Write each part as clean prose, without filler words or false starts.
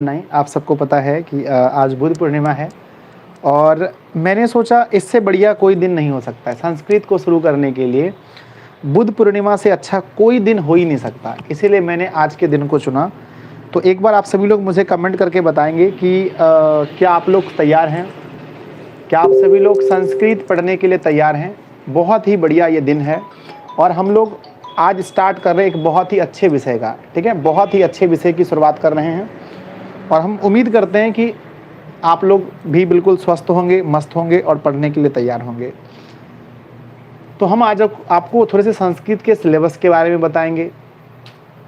नहीं, आप सबको पता है कि आज बुद्ध पूर्णिमा है और मैंने सोचा इससे बढ़िया कोई दिन नहीं हो सकता है। संस्कृत को शुरू करने के लिए बुद्ध पूर्णिमा से अच्छा कोई दिन हो ही नहीं सकता, इसीलिए मैंने आज के दिन को चुना। तो एक बार आप सभी लोग मुझे कमेंट करके बताएंगे कि क्या आप लोग तैयार हैं? क्या आप सभी लोग संस्कृत पढ़ने के लिए तैयार हैं? बहुत ही बढ़िया ये दिन है और हम लोग आज स्टार्ट कर रहे हैं एक बहुत ही अच्छे विषय का, ठीक है? बहुत ही अच्छे विषय की शुरुआत कर रहे हैं और हम उम्मीद करते हैं कि आप लोग भी बिल्कुल स्वस्थ होंगे, मस्त होंगे और पढ़ने के लिए तैयार होंगे। तो हम आज आपको थोड़े से संस्कृत के सिलेबस के बारे में बताएंगे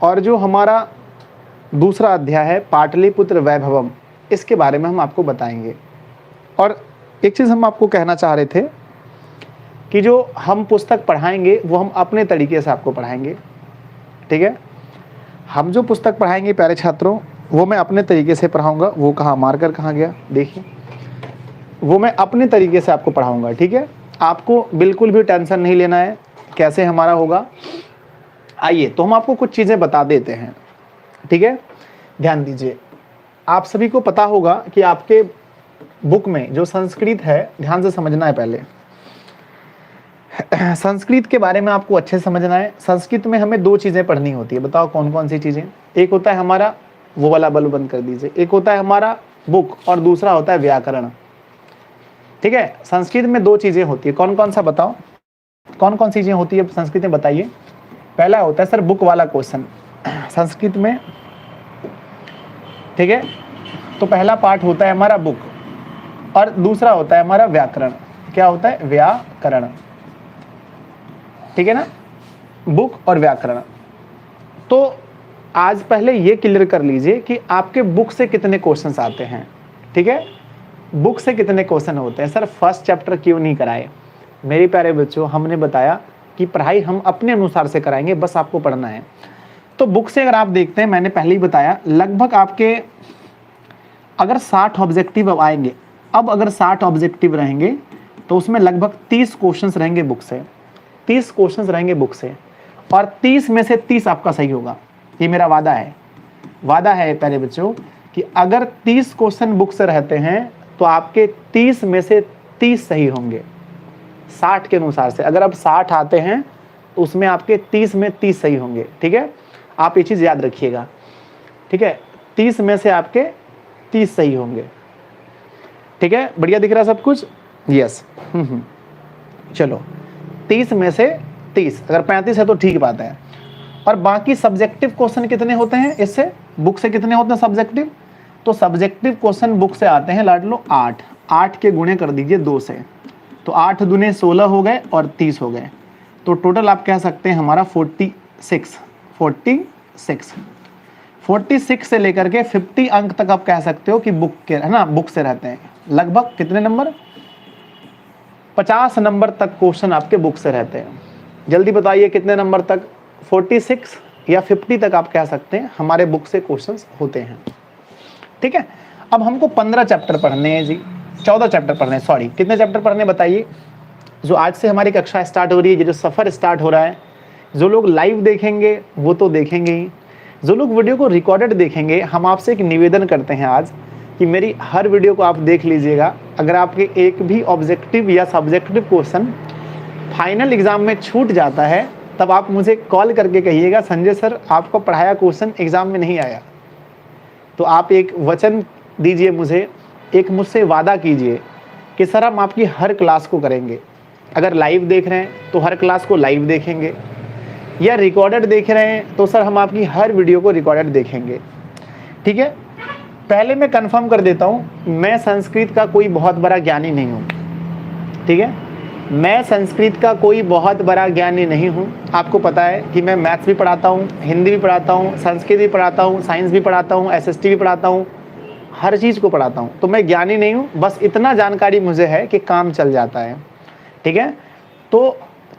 और जो हमारा दूसरा अध्याय है पाटलिपुत्र वैभवम, इसके बारे में हम आपको बताएंगे। और एक चीज़ हम आपको कहना चाह रहे थे कि जो हम पुस्तक पढ़ाएंगे वो हम अपने तरीके से आपको पढ़ाएंगे, ठीक है? हम जो पुस्तक पढ़ाएंगे प्यारे छात्रों, वो मैं अपने तरीके से पढ़ाऊंगा। वो कहाँ मार्कर कहाँ गया, देखिए, वो मैं अपने तरीके से आपको पढ़ाऊंगा, ठीक है? आपको बिल्कुल भी टेंशन नहीं लेना है कैसे हमारा होगा। आइए तो हम आपको कुछ चीज़ें बता देते हैं, ठीक है? ध्यान दीजिए, आप सभी को पता होगा कि आपके बुक में जो संस्कृत है, ध्यान से समझना है पहले। संस्कृत के बारे में आपको अच्छे से समझना है। संस्कृत में हमें दो चीज़ें पढ़नी होती है, बताओ कौन कौन सी चीज़ें? एक होता है हमारा, वो वाला बल्ब बंद कर दीजिए, एक होता है हमारा बुक और दूसरा होता है व्याकरण, ठीक है? संस्कृत में दो चीज़ें होती है, कौन कौन सा बताओ, कौन कौन सी चीज़ें होती है संस्कृत में, बताइए। पहला होता है सर बुक वाला क्वेश्चन संस्कृत में, ठीक है? तो पहला पार्ट होता है हमारा बुक और दूसरा होता है हमारा व्याकरण। क्या होता है? व्याकरण, ठीक है ना? बुक और व्याकरण। तो आज पहले ये क्लियर कर लीजिए कि आपके बुक से कितने क्वेश्चंस आते हैं, ठीक है? बुक से कितने क्वेश्चन होते हैं? सर फर्स्ट चैप्टर क्यों नहीं कराए? मेरे प्यारे बच्चों, हमने बताया कि पढ़ाई हम अपने अनुसार से कराएंगे, बस आपको पढ़ना है। तो बुक से अगर आप देखते हैं, मैंने पहले ही बताया, लगभग आपके अगर 60 ऑब्जेक्टिव आएंगे, अब अगर 60 ऑब्जेक्टिव रहेंगे तो उसमें लगभग 30 क्वेश्चंस रहेंगे बुक से, 30 क्वेश्चंस रहेंगे बुक से, और 30 में से 30 आपका सही होगा। ये मेरा वादा है, वादा है प्यारे बच्चों कि अगर 30 क्वेश्चन बुक से रहते हैं तो आपके 30 में से 30 सही होंगे 60 के अनुसार से। अगर अब 60 आते हैं तो उसमें आपके 30 में 30 सही होंगे, ठीक है? आप ये चीज़ याद रखिएगा, ठीक है? 30 में से आपके 30 सही होंगे, ठीक है? बढ़िया दिख रहा है सब कुछ? यस। चलो, 30 में से 30, अगर 35 है तो ठीक बात है। और बाकी सब्जेक्टिव क्वेश्चन कितने होते हैं इससे, बुक से कितने होते हैं सब्जेक्टिव? तो सब्जेक्टिव क्वेश्चन बुक से आते हैं, लाड लो 8, 8 के गुणे कर दीजिए 2 से, तो 8 दूने 16 हो गए और 30 हो गए, तो टोटल आप कह सकते हैं हमारा 46 से लेकर के 50 अंक तक आप कह सकते हो कि बुक के, है ना, बुक से रहते हैं। लगभग कितने नंबर? 50 नंबर तक क्वेश्चन आपके बुक से रहते हैं। जल्दी बताइए कितने नंबर तक? 46 या 50 तक आप कह सकते हैं हमारे बुक से क्वेश्चंस होते हैं, ठीक है? अब हमको 15 चैप्टर पढ़ने हैं जी, 14 चैप्टर पढ़ने हैं, सॉरी, कितने चैप्टर पढ़ने बताइए? जो आज से हमारी कक्षा स्टार्ट हो रही है, जो सफ़र स्टार्ट हो रहा है, जो लोग लाइव देखेंगे वो तो देखेंगे ही, जो लोग वीडियो को रिकॉर्डेड देखेंगे, हम आपसे एक निवेदन करते हैं आज कि मेरी हर वीडियो को आप देख लीजिएगा। अगर आपके एक भी ऑब्जेक्टिव या सब्जेक्टिव क्वेश्चन फाइनल एग्जाम में छूट जाता है तब आप मुझे कॉल करके कहिएगा, संजय सर आपको पढ़ाया क्वेश्चन एग्जाम में नहीं आया। तो आप एक वचन दीजिए मुझे, एक मुझसे वादा कीजिए कि सर हम आपकी हर क्लास को करेंगे। अगर लाइव देख रहे हैं तो हर क्लास को लाइव देखेंगे, या रिकॉर्डेड देख रहे हैं तो सर हम आपकी हर वीडियो को रिकॉर्डेड देखेंगे, ठीक है? पहले मैं कंफर्म कर देता हूँ, मैं संस्कृत का कोई बहुत बड़ा ज्ञानी नहीं हूँ, ठीक है? मैं संस्कृत का कोई बहुत बड़ा ज्ञानी नहीं हूँ। आपको पता है कि मैं मैथ्स भी पढ़ाता हूँ, हिंदी भी पढ़ाता हूँ, संस्कृत भी पढ़ाता हूँ, साइंस भी पढ़ाता हूँ, एसएसटी भी पढ़ाता हूँ, हर चीज़ को पढ़ाता हूँ। तो मैं ज्ञानी नहीं हूँ, बस इतना जानकारी मुझे है कि काम चल जाता है, ठीक है? तो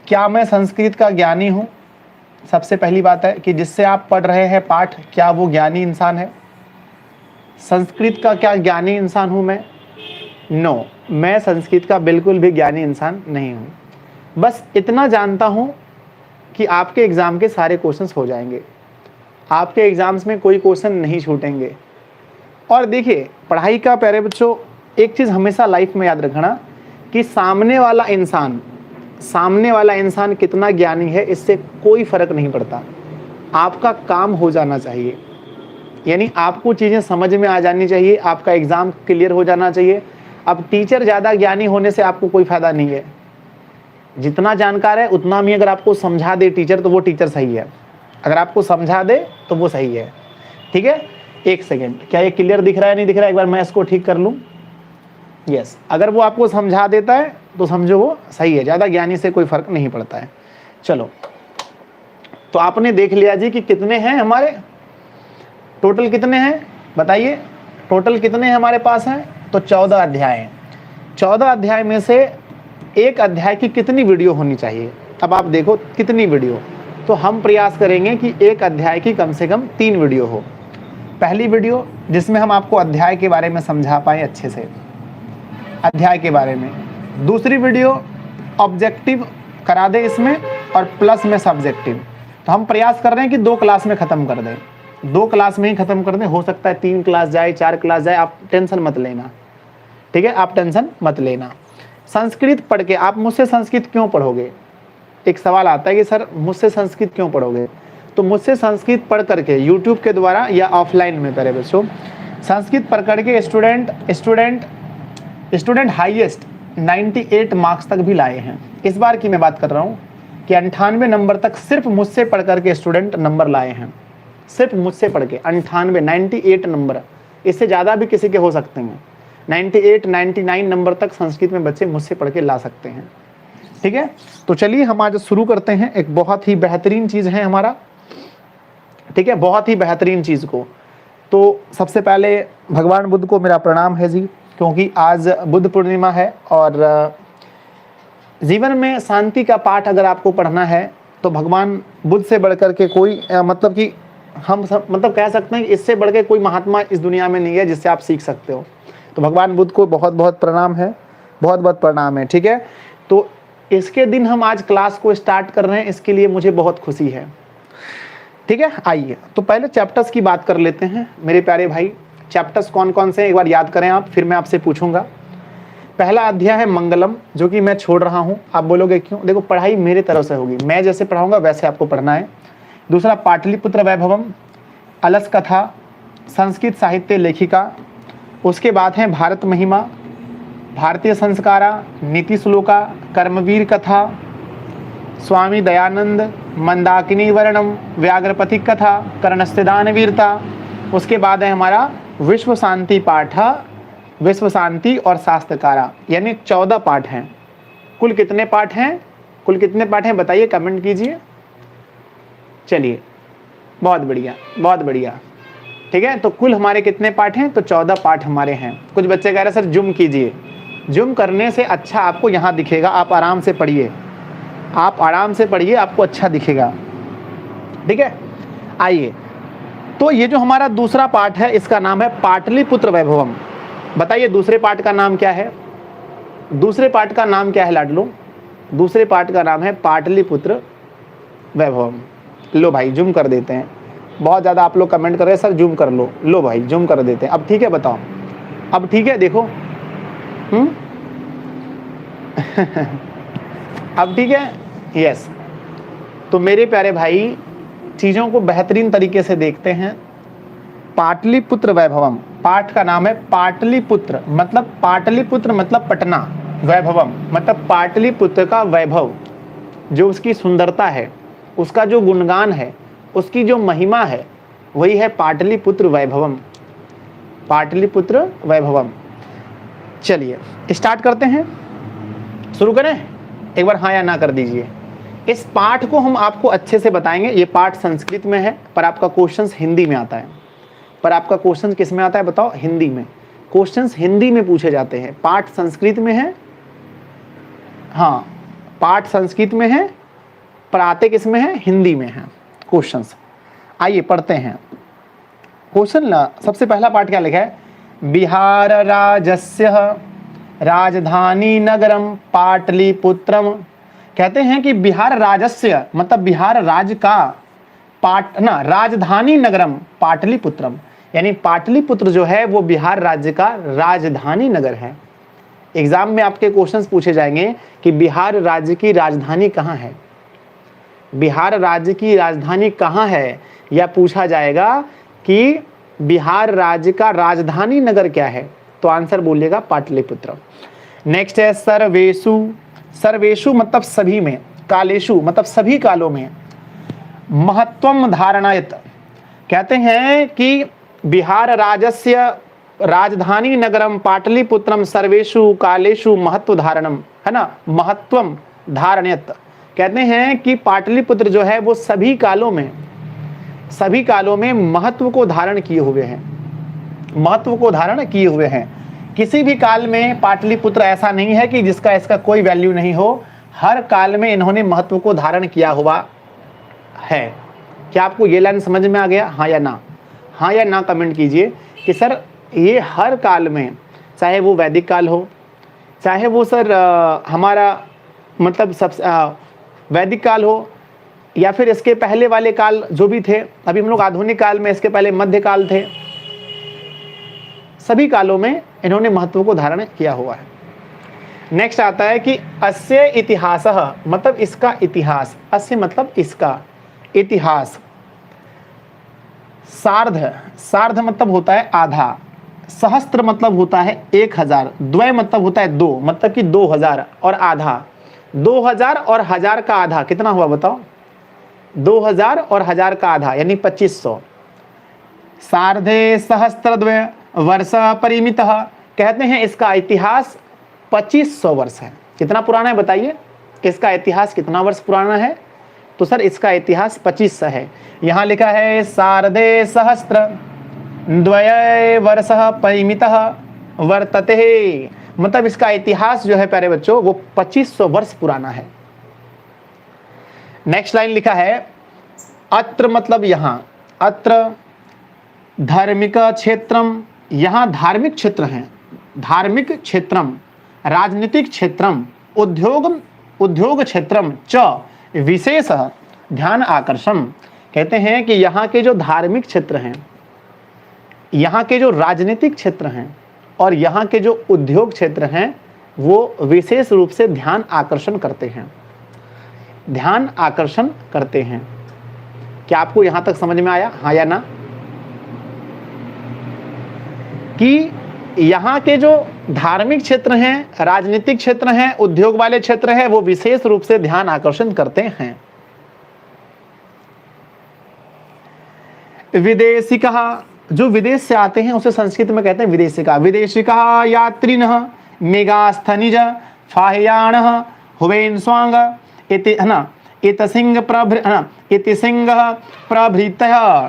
क्या मैं संस्कृत का ज्ञानी हूँ? सबसे पहली बात है कि जिससे आप पढ़ रहे हैं पाठ, क्या वो ज्ञानी इंसान है? संस्कृत का क्या ज्ञानी इंसान हूँ मैं? नो, मैं संस्कृत का बिल्कुल भी ज्ञानी इंसान नहीं हूँ। बस इतना जानता हूँ कि आपके एग्ज़ाम के सारे क्वेश्चंस हो जाएंगे, आपके एग्ज़ाम्स में कोई क्वेश्चन नहीं छूटेंगे। और देखिए पढ़ाई का प्यारे बच्चों एक चीज़ हमेशा लाइफ में याद रखना कि सामने वाला इंसान कितना ज्ञानी है इससे कोई फर्क नहीं पड़ता, आपका काम हो जाना चाहिए। यानी आपको चीज़ें समझ में आ जानी चाहिए, आपका एग्ज़ाम क्लियर हो जाना चाहिए। अब टीचर ज़्यादा ज्ञानी होने से आपको कोई फ़ायदा नहीं है, जितना जानकार है उतना भी अगर आपको समझा दे टीचर तो वो टीचर सही है, अगर आपको समझा दे तो वो सही है। ठीक है, एक सेकेंड, क्या ये क्लियर दिख रहा है नहीं दिख रहा है, एक बार मैं इसको ठीक कर लूँ। यस, अगर वो आपको समझा देता है तो समझो वो सही है, ज़्यादा ज्ञानी से कोई फ़र्क नहीं पड़ता है। चलो, तो आपने देख लिया जी कि कितने हैं हमारे, टोटल कितने हैं बताइए, टोटल कितने हैं हमारे पास हैं, तो 14 अध्याय हैं। 14 अध्याय में से एक अध्याय की कितनी वीडियो होनी चाहिए, अब आप देखो कितनी वीडियो, तो हम प्रयास करेंगे कि एक अध्याय की कम से कम 3 वीडियो हो। पहली वीडियो जिसमें हम आपको अध्याय के बारे में समझा पाए अच्छे से, अध्याय के बारे में। दूसरी वीडियो ऑब्जेक्टिव करा दे इसमें और प्लस में सब्जेक्टिव। तो हम प्रयास कर रहे हैं कि 2 क्लास में ख़त्म कर दें, 2 क्लास में ही ख़त्म कर दें, हो सकता है 3 क्लास जाए 4 क्लास जाए, आप टेंशन मत लेना। ठीक है, आप टेंशन मत लेना। संस्कृत पढ़ के आप मुझसे संस्कृत क्यों पढ़ोगे, एक सवाल आता है कि सर मुझसे संस्कृत क्यों पढ़ोगे, तो मुझसे संस्कृत पढ़ करके यूट्यूब के द्वारा या ऑफलाइन में प्यारे बच्चों संस्कृत पढ़ करके स्टूडेंट हाईएस्ट 98 मार्क्स तक भी लाए हैं। इस बार की मैं बात कर रहा हूँ कि 98 नंबर तक सिर्फ मुझसे पढ़ करके स्टूडेंट नंबर लाए हैं, सिर्फ मुझसे पढ़ के 98 नंबर, इससे ज़्यादा भी किसी के हो सकते हैं। 98 99 नंबर तक संस्कृत में बच्चे मुझसे पढ़ के ला सकते हैं। ठीक है, तो चलिए हम आज शुरू करते हैं। एक बहुत ही बेहतरीन चीज़ है हमारा, ठीक है, बहुत ही बेहतरीन चीज़ को। तो सबसे पहले भगवान बुद्ध को मेरा प्रणाम है जी, क्योंकि आज बुद्ध पूर्णिमा है और जीवन में शांति का पाठ अगर आपको पढ़ना है तो भगवान बुद्ध से बढ़कर के कोई मतलब कि हम सब मतलब कह सकते हैं कि इससे बढ़ के कोई महात्मा इस दुनिया में नहीं है जिससे आप सीख सकते हो। तो भगवान बुद्ध को बहुत बहुत प्रणाम है, बहुत बहुत प्रणाम है। ठीक है, तो इसके दिन हम आज क्लास को स्टार्ट कर रहे हैं, इसके लिए मुझे बहुत खुशी है। ठीक है, आइए तो पहले चैप्टर्स की बात कर लेते हैं मेरे प्यारे भाई। चैप्टर्स कौन कौन से हैं एक बार याद करें आप, फिर मैं आपसे पूछूंगा। पहला अध्याय है मंगलम, जो कि मैं छोड़ रहा हूं। आप बोलोगे क्यों, देखो पढ़ाई मेरे तरफ से होगी, मैं जैसे पढ़ाऊंगा वैसे आपको पढ़ना है। दूसरा पाटलिपुत्र वैभवम, अलस कथा, संस्कृत साहित्य लेखिका। उसके बाद है भारत महिमा, भारतीय संस्कारा, नीति श्लोका, कर्मवीर कथा, स्वामी दयानंद, मंदाकिनी वर्णम, व्याघ्रपथिक कथा, कर्णस्य दानवीरता। उसके बाद है हमारा विश्व शांति पाठ, विश्व शांति और शास्त्रकारा, यानी 14 पाठ हैं। कुल कितने पाठ हैं, कुल कितने पाठ हैं बताइए, कमेंट कीजिए। चलिए, बहुत बढ़िया बहुत बढ़िया। ठीक है, तो कुल हमारे कितने पाठ हैं, तो 14 पाठ हमारे हैं। कुछ बच्चे कह रहे सर जूम कीजिए, जूम करने से अच्छा आपको यहाँ दिखेगा, आप आराम से पढ़िए, आप आराम से पढ़िए, आपको अच्छा दिखेगा। ठीक है, आइए तो ये जो हमारा दूसरा पाठ है इसका नाम है पाटलिपुत्र वैभवम। बताइए दूसरे पाठ का नाम क्या है, दूसरे पाठ का नाम क्या है लाडलो, दूसरे पाठ का नाम है पाटलिपुत्र वैभवम। लो भाई जूम कर देते हैं, बहुत ज़्यादा आप लोग कमेंट कर रहे हैं सर जूम कर लो, लो भाई जूम कर देते हैं। अब ठीक है, बताओ अब ठीक है, देखो अब ठीक है, यस। तो मेरे प्यारे भाई चीज़ों को बेहतरीन तरीके से देखते हैं। पाटलिपुत्र वैभवम, पाठ का नाम है पाटलिपुत्र, मतलब पाटलिपुत्र मतलब पटना, वैभवम मतलब पाटलिपुत्र का वैभव, जो उसकी सुंदरता है, उसका जो गुणगान है, उसकी जो महिमा है, वही है पाटलिपुत्र वैभवम, पाटलिपुत्र वैभवम। चलिए स्टार्ट करते हैं, शुरू करें, एक बार हाँ या ना कर दीजिए। इस पाठ को हम आपको अच्छे से बताएंगे। ये पाठ संस्कृत में है पर आपका क्वेश्चंस हिंदी में आता है, पर आपका क्वेश्चन किस में आता है बताओ, हिंदी में। क्वेश्चंस हिंदी में पूछे जाते हैं, पाठ संस्कृत में है, हाँ पाठ संस्कृत में है पर आते किस में है, हिंदी में है क्वेश्चंस। आइए पढ़ते हैं क्वेश्चन। सबसे पहला पाठ क्या लिखा है, बिहार राजस्य राजधानी नगरम पाटलिपुत्रम। कहते हैं कि बिहार राजस्य मतलब बिहार राज्य का राजधानी नगरम पाटलिपुत्रम, यानी पाटलिपुत्र जो है वो बिहार राज्य का राजधानी नगर है। एग्जाम में आपके क्वेश्चंस पूछे जाएंगे कि बिहार राज्य की राजधानी कहाँ है, बिहार राज्य की राजधानी कहाँ है, या पूछा जाएगा कि बिहार राज्य का राजधानी नगर क्या है, तो आंसर बोलिएगा पाटलिपुत्र। नेक्स्ट है सर्वेषु। सर्वेषु मतलब सभी में, कालेषु मतलब सभी कालों में, महत्वम धारणयत। कहते हैं कि बिहार राज्यस्य राजधानी नगरम पाटलिपुत्रम सर्वेषु कालेषु महत्व धारणम, है ना, महत्वम धारणयत। कहते हैं कि पाटलिपुत्र जो है वो सभी कालों में महत्व को धारण किए हुए हैं, महत्व को धारण किए हुए हैं। किसी भी काल में पाटलिपुत्र ऐसा नहीं है कि जिसका इसका कोई वैल्यू नहीं हो, हर काल में इन्होंने महत्व को धारण किया हुआ है। क्या आपको ये लाइन समझ में आ गया, हाँ या ना? हाँ या ना कमेंट कीजिए कि सर ये हर काल में, चाहे वो वैदिक काल हो, चाहे वो सर हमारा मतलब सब वैदिक काल हो, या फिर इसके पहले वाले काल जो भी थे, अभी हम लोग आधुनिक काल में, इसके पहले मध्यकाल थे, सभी कालों में इन्होंने महत्व को धारण किया हुआ है। नेक्स्ट आता है कि अस्य इतिहासः मतलब इसका इतिहास, अस्य मतलब इसका, इतिहास। सार्ध, सार्ध मतलब होता है आधा, सहस्त्र मतलब होता है 1000, द्वय मतलब होता है 2 मतलब कि 2000, और आधा 2000 और 1000 का आधा कितना हुआ बताओ? 2000 और 1000 का आधा यानी 2500। सार्धे सहस्त्रद्वय वर्ष परिमितः, कहते हैं इसका इतिहास 2500 वर्ष है। कितना पुराना है बताइए, इसका इतिहास कितना वर्ष पुराना है? तो सर इसका इतिहास 2500 है। यहाँ लिखा है सार्धे सहस्त्र द्वय वर्ष परिमितः वर्तते, मतलब इसका इतिहास जो है प्यारे बच्चों वो 2500 वर्ष पुराना है। नेक्स्ट लाइन लिखा है अत्र मतलब यहाँ, अत्र धार्मिक क्षेत्रम, यहाँ धार्मिक क्षेत्र हैं, धार्मिक क्षेत्रम, राजनीतिक क्षेत्रम, उद्योग क्षेत्रम च विशेष ध्यान आकर्षण। कहते हैं कि यहाँ के जो धार्मिक क्षेत्र हैं, यहाँ के जो राजनीतिक क्षेत्र हैं और यहाँ के जो उद्योग क्षेत्र हैं वो विशेष रूप से ध्यान आकर्षण करते हैं, ध्यान आकर्षण करते हैं। क्या आपको यहाँ तक समझ में आया, हाँ या ना? कि यहाँ के जो धार्मिक क्षेत्र हैं, राजनीतिक क्षेत्र हैं, उद्योग वाले क्षेत्र हैं, वो विशेष रूप से ध्यान आकर्षण करते हैं। विदेशिका, जो विदेश से आते हैं उसे संस्कृत में कहते हैं विदेशिका। विदेशिका यात्रिनः मेगास्थनिज फाह्याणः हुवेन्स्वांग इति, है ना, इतसिंह प्रभृतः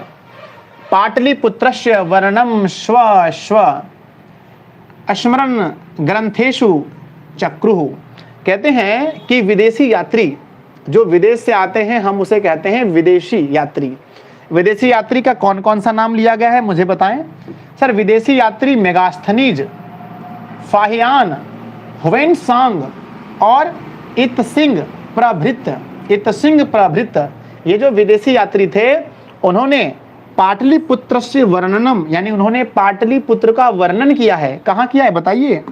पाटलिपुत्रस्य वर्णम स्व स्मरण ग्रंथेषु चक्रुः। कहते हैं कि विदेशी यात्री जो विदेश से आते हैं हम उसे कहते हैं विदेशी यात्री। विदेशी यात्री का कौन कौन सा नाम लिया गया है मुझे बताएं सर? विदेशी यात्री मेगास्थनीज, फाहियान, हुवेनसांग और इतसिंह प्रभृत। इतसिंह प्रभृत ये जो विदेशी यात्री थे उन्होंने पाटलिपुत्र से वर्णनम यानी उन्होंने पाटलिपुत्र का वर्णन किया है। कहाँ किया है बताइए,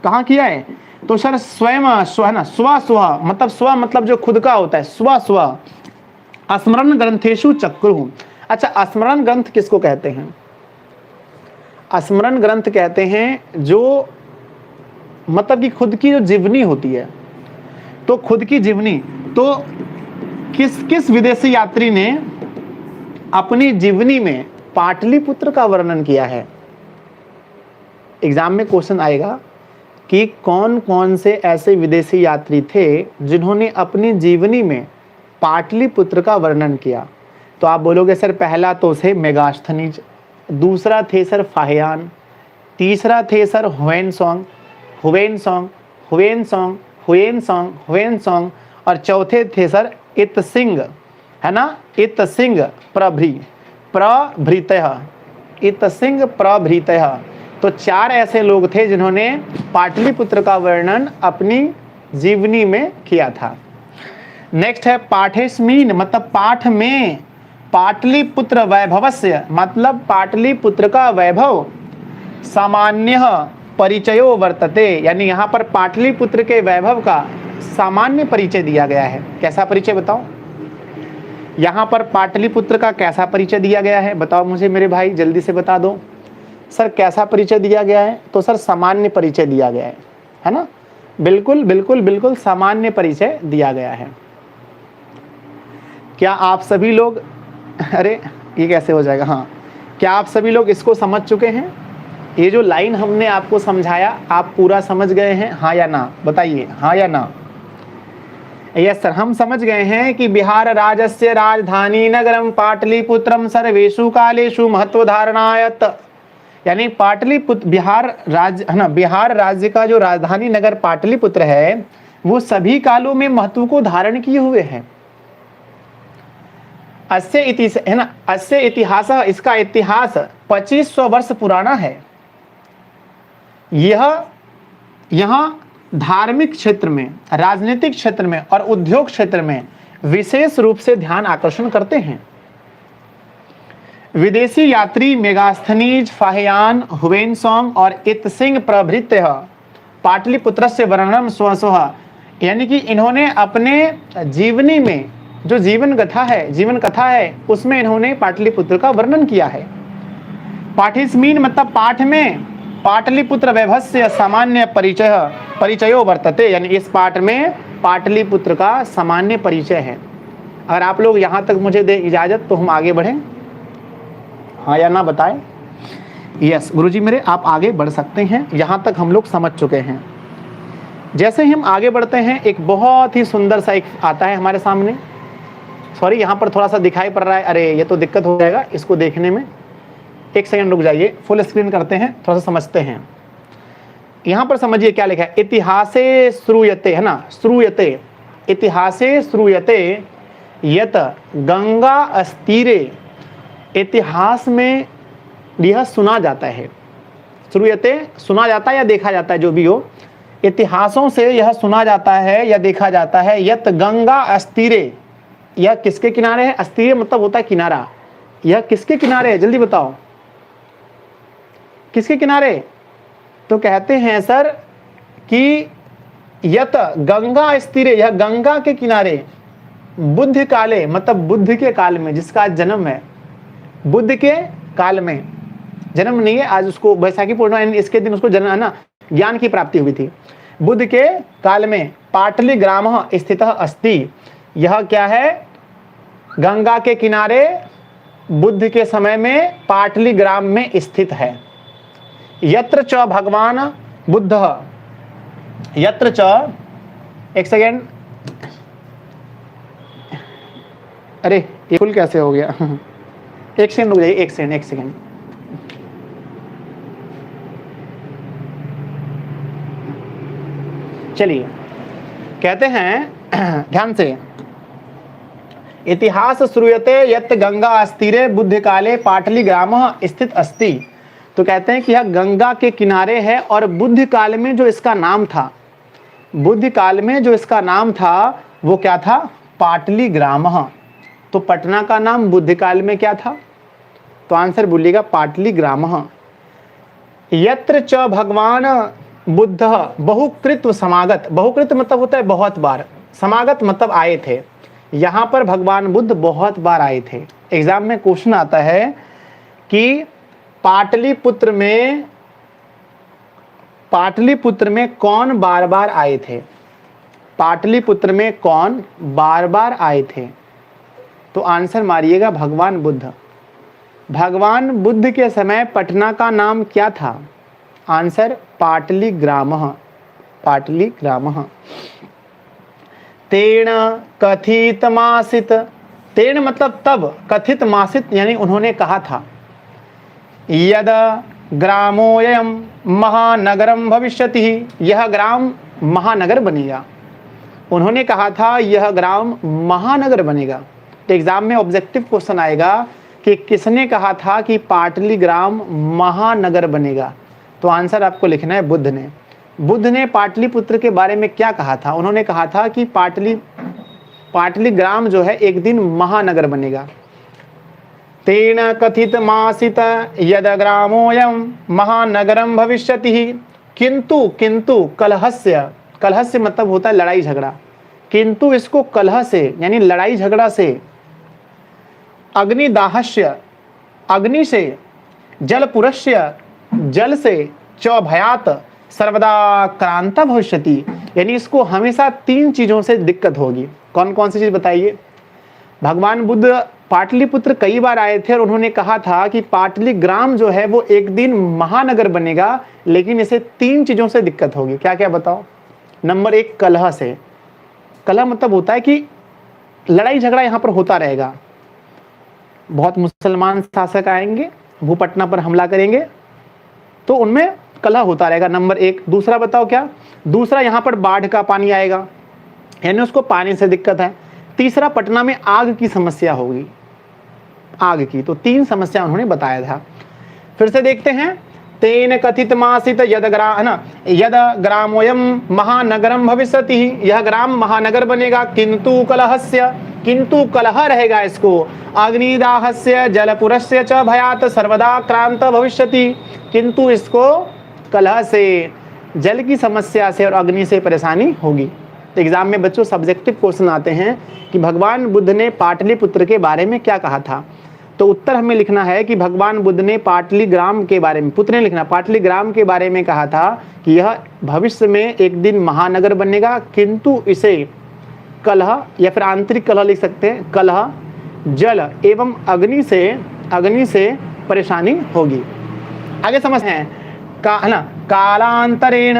कहाँ किया है? तो सर स्वयं स्व, है ना, स्व मतलब जो खुद का होता है, स्व स्मरण ग्रंथेषु चक्रुः। अच्छा, स्मरण ग्रंथ किसको कहते हैं? स्मरण ग्रंथ कहते हैं जो मतलब कि खुद की जो जीवनी होती है, तो खुद की जीवनी, तो किस विदेशी यात्री ने अपनी जीवनी में पाटलिपुत्र का वर्णन किया है? एग्जाम में क्वेश्चन आएगा कि कौन कौन से ऐसे विदेशी यात्री थे जिन्होंने अपनी जीवनी में पाटलिपुत्र का वर्णन किया। तो आप बोलोगे सर पहला तो थे मेगास्थनीज, दूसरा थे सर फाहियान, तीसरा थे सर हुवेनसांग और चौथे थे सर इतसिंह, है ना, इतसिंह प्रभृतः, इतसिंह प्रभृतः। तो 4 ऐसे लोग थे जिन्होंने पाटलिपुत्र का वर्णन अपनी जीवनी में किया था। नेक्स्ट है पाठेस्मिन मतलब पाठ में, पाटलिपुत्र वैभवस्य मतलब पाटलिपुत्र का वैभव सामान्य परिचयो वर्तते, यानी यहाँ पर पाटलिपुत्र के वैभव का सामान्य परिचय दिया गया है। कैसा परिचय बताओ? यहाँ पर पाटलिपुत्र का कैसा परिचय दिया गया है बताओ मुझे मेरे भाई, जल्दी से बता दो। सर कैसा परिचय दिया गया है? तो सर सामान्य परिचय दिया गया है ना? बिल्कुल बिल्कुल बिल्कुल सामान्य परिचय दिया गया है। क्या आप सभी लोग, अरे ये कैसे हो जाएगा, हाँ, क्या आप सभी लोग इसको समझ चुके हैं? ये जो लाइन हमने आपको समझाया आप पूरा समझ गए हैं, हाँ या ना? बताइए हाँ या ना। यस सर, हम समझ गए हैं कि बिहार राज्यस्य राजधानी नगरम पाटलिपुत्रम सर्वेषु कालेषु महत्व धारणायत, यानी पाटलिपुत्र बिहार राज्य है ना, बिहार राज्य का जो राजधानी नगर पाटलिपुत्र है वो सभी कालों में महत्व को धारण किए हुए है। अस्य इतिहास है ना, अस्य इतिहास, इसका इतिहास 2500 वर्ष पुराना है। यह यहाँ धार्मिक क्षेत्र में, राजनीतिक क्षेत्र में और उद्योग क्षेत्र में विशेष रूप से ध्यान आकर्षण करते हैं। विदेशी यात्री मेगास्थनीज, फाहियान, हुवेनसोंग और इत्सिंग प्रभृत्य पाटलिपुत्र से वर्णनम स्वस्व, यानी कि इन्होंने अपने जीवनी में जो जीवन कथा है उसमें इन्होंने पाटलिपुत्र का वर्णन किया है। पाठिस्मीन मतलब पाठ में पाटलिपुत्र वैभवस्य सामान्य परिचयो वर्तते, यानी इस पाठ में पाटलिपुत्र का सामान्य परिचय है। अगर आप लोग यहाँ तक मुझे दे इजाजत तो हम आगे बढ़ें, हाँ या ना बताएं? यस गुरुजी मेरे, आप आगे बढ़ सकते हैं, यहाँ तक हम लोग समझ चुके हैं। जैसे ही हम आगे बढ़ते हैं एक बहुत ही सुंदर सा एक आता है हमारे सामने, सॉरी यहाँ पर थोड़ा सा दिखाई पड़ रहा है, अरे ये तो दिक्कत हो जाएगा इसको देखने में, एक सेकंड रुक जाइए, फुल स्क्रीन करते हैं, थोड़ा सा समझते हैं। यहाँ पर समझिए क्या लिखा है, इतिहासे श्रूयते है ना, श्रूयते, इतिहासे श्रूयते यत गंगा अस्तीरे, इतिहास में यह सुना जाता है, श्रूयते सुना जाता है या देखा जाता है, जो भी हो, इतिहासों से यह सुना जाता है या देखा जाता है, यत गंगा अस्तीरे, यह किसके किनारे है? अस्तीरे मतलब होता है किनारा, यह किसके किनारे है जल्दी बताओ, किसके किनारे? तो कहते हैं सर कि यत गंगा अस्तीरे, यह गंगा के किनारे, बुद्ध काले मतलब बुद्ध के काल में, जिसका आज जन्म है, बुद्ध के काल में, जन्म नहीं है आज, उसको बैसाखी पूर्णिमा इसके दिन उसको जन्म है ना, ज्ञान की प्राप्ति हुई थी। बुद्ध के काल में पाटली ग्राम स्थित अस्ति, यह क्या है? गंगा के किनारे बुद्ध के समय में पाटली ग्राम में स्थित है। यत्र च भगवान बुद्ध, यत्र च, एक सेकेंड, अरे ये फुल कैसे हो गया? एक सेकंड रुक जाइए, एक सेकंड। चलिए कहते हैं ध्यान से, इतिहास श्रूयते यत् गंगा अस्तीरे बुद्ध काले पाटली ग्राम स्थित अस्ति, तो कहते हैं कि यह गंगा के किनारे है और बुद्ध काल में जो इसका नाम था, बुद्ध काल में जो इसका नाम था वो क्या था? पाटली ग्राम। तो पटना का नाम बुद्ध काल में क्या था? तो आंसर बोलिएगा पाटली ग्राम। यत्र च भगवान बुद्ध बहुकृत समागत, बहुकृत मतलब होता है बहुत बार, समागत मतलब आए थे, यहाँ पर भगवान बुद्ध बहुत बार आए थे। एग्जाम में क्वेश्चन आता है कि पाटलिपुत्र में कौन बार बार आए थे, पाटलिपुत्र में कौन बार बार आए थे? तो आंसर मारिएगा भगवान बुद्ध। भगवान बुद्ध के समय पटना का नाम क्या था? आंसर पाटली ग्राम, पाटली ग्राम। तेण कथित मासित, तेण मतलब तब, कथित मासित यानी उन्होंने कहा था, यद ग्रामोयम महानगरम भविष्यति, यह ग्राम महानगर बनेगा। उन्होंने कहा था यह ग्राम महानगर बनेगा। तो एग्जाम में ऑब्जेक्टिव क्वेश्चन आएगा कि किसने कहा था कि पाटली ग्राम महानगर बनेगा? तो आंसर आपको लिखना है बुद्ध ने। बुद्ध ने पाटलिपुत्र के बारे में क्या कहा था? उन्होंने कहा था कि पाटली ग्राम जो है एक दिन महानगर बनेगा। तेन कथितमासीत यद ग्रामोऽयं महानगरं भविष्यति किंतु किंतु कलहस्य, कलहस्य मतलब होता है लड़ाई झगड़ा, किंतु इसको कलह से यानी लड़ाई झगड़ा से, अग्निदाहस्य अग्नि से, जलपुरस्य जल से, च भयात सर्वदा क्रांता भविष्यति यानी इसको हमेशा 3 चीजों से दिक्कत होगी। कौन कौन सी चीज बताइए? भगवान बुद्ध पाटलिपुत्र कई बार आए थे और उन्होंने कहा था कि पाटलिग्राम जो है वो एक दिन महानगर बनेगा, लेकिन इसे 3 चीजों से दिक्कत होगी। क्या क्या बताओ? नंबर 1 कलह से। कलह मतलब होता है कि लड़ाई झगड़ा यहां पर होता रहेगा, बहुत मुसलमान शासक आएंगे, भूपटना पर हमला करेंगे, तो उनमें कलह होता रहेगा, नंबर 1। दूसरा बताओ क्या? दूसरा यहां पर बाढ़ का पानी आएगा, यानी उसको पानी से दिक्कत है। तीसरा पटना में आग की समस्या होगी, आग की। तो 3 समस्या उन्होंने बताया था। फिर से देखते हैं, तेन कथितमासीत यद ग्रामोऽयं महानगरम भविष्यति, यह ग्राम महानगर बनेगा, किंतु कलहस्य, किंतु कलह रहेगा इसको, अग्निदाहस्य जलपुरस्य च भयात सर्वदा क्रांत भविष्यति, किंतु इसको कलह से, जल की समस्या से और अग्नि से परेशानी होगी। तो एग्जाम में बच्चों सब्जेक्टिव क्वेश्चन आते हैं कि भगवान बुद्ध ने पाटलिपुत्र के बारे में क्या कहा था। तो उत्तर हमें लिखना है कि भगवान बुद्ध ने पाटलिग्राम के बारे में, पुत्र ने लिखना, पाटलिग्राम के बारे में कहा था कि यह भविष्य में एक दिन महानगर बनेगा, किंतु इसे कलह या फिर आंतरिक कलह लिख सकते हैं, कलह, जल एवं अग्नि से परेशानी होगी। आगे समझते हैं है ना, कालांतरेण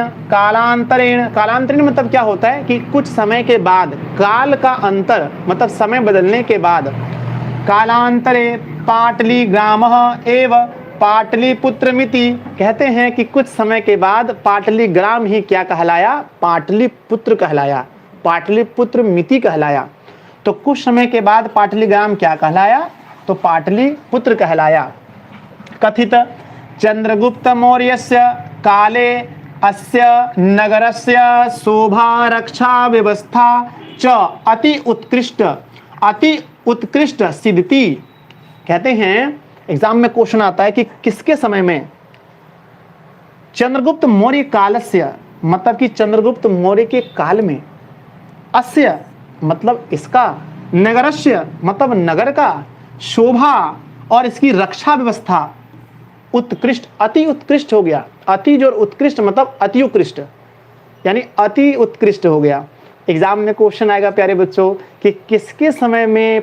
मतलब क्या होता है कि कुछ समय के बाद, काल का अंतर मतलब समय बदलने के बाद, कालांतरे पाटलिग्रामः एव पाटलिपुत्रमिति, कहते हैं कि कुछ समय के बाद पाटलिग्राम ही क्या कहलाया? पाटलिपुत्र कहलाया, पाटलिपुत्र मिति कहलाया। तो कुछ समय के बाद पाटलिग्राम क्या कहलाया? तो पाटलिपुत्र कहलाया। कथित चंद्रगुप्त मौर्यस्य काले अस्य नगरस्य शोभा रक्षा व्यवस्था च अति उत्कृष्ट सिद्धति। कहते हैं एग्जाम में क्वेश्चन आता है कि किसके समय में? चंद्रगुप्त मौर्य कालस्य मतलब कि चंद्रगुप्त मौर्य के काल में, अस्य मतलब इसका, नगरस्य मतलब नगर का, शोभा और इसकी रक्षा व्यवस्था, उत्कृष्ट, अति उत्कृष्ट हो गया। अति जो उत्कृष्ट मतलब अति उत्कृष्ट, यानी अति उत्कृष्ट हो गया। एग्जाम में क्वेश्चन आएगा प्यारे बच्चों कि किसके समय में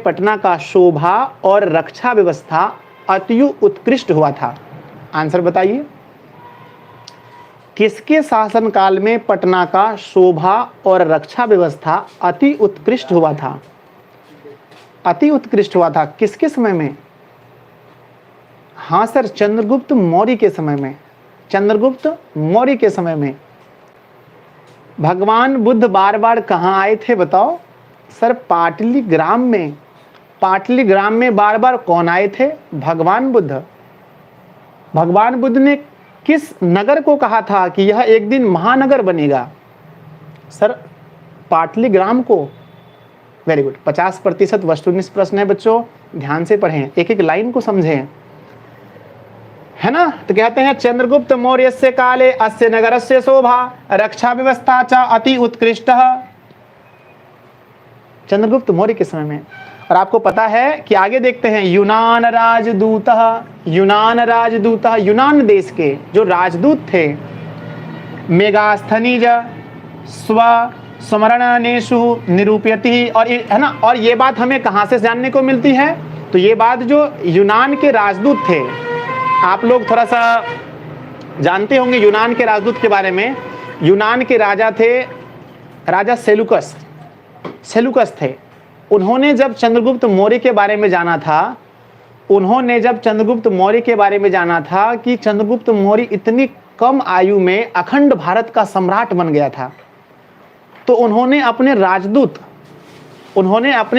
पटना का शोभा और रक्षा व्यवस्था अति उत्कृष्ट हुआ था? आंसर बताइए, किसके शासन काल में पटना का शोभा और रक्षा व्यवस्था अति उत्कृष्ट हुआ था? अति उत्कृष्ट हुआ था किसके समय में? हाँ सर, चंद्रगुप्त मौर्य के समय में, चंद्रगुप्त मौर्य के समय में। भगवान बुद्ध बार बार कहाँ आए थे बताओ? सर पाटलिग्राम में। पाटलिग्राम में बार बार कौन आए थे? भगवान बुद्ध। भगवान बुद्ध ने किस नगर को कहा था कि यह एक दिन महानगर बनेगा? सर पाटलिग्राम को। वेरी गुड, 50% वस्तुनिष्ठ प्रश्न है बच्चों, ध्यान से पढ़ें, एक एक लाइन को समझें, है ना। तो कहते हैं चंद्रगुप्त मौर्य से काले अस्य नगरस्य शोभा रक्षा व्यवस्था च अति उत्कृष्ट। चंद्रगुप्त मौर्य के समय में। और आपको पता है कि आगे देखते हैं, यूनान राजदूत, यूनान देश के जो राजदूत थे, मेगास्थनीज स्व स्मरणनेषु निरूपयति। और है ना, और ये बात हमें कहां से जानने को मिलती है? तो ये बात जो यूनान के राजदूत थे, आप लोग थोड़ा सा जानते होंगे यूनान के राजदूत के बारे में। यूनान के राजा थे, राजा सेलुकस थे। उन्होंने जब चंद्रगुप्त मौर्य के बारे में जाना था, कि चंद्रगुप्त मौर्य इतनी कम आयु में अखंड भारत का सम्राट बन गया था, तो उन्होंने अपने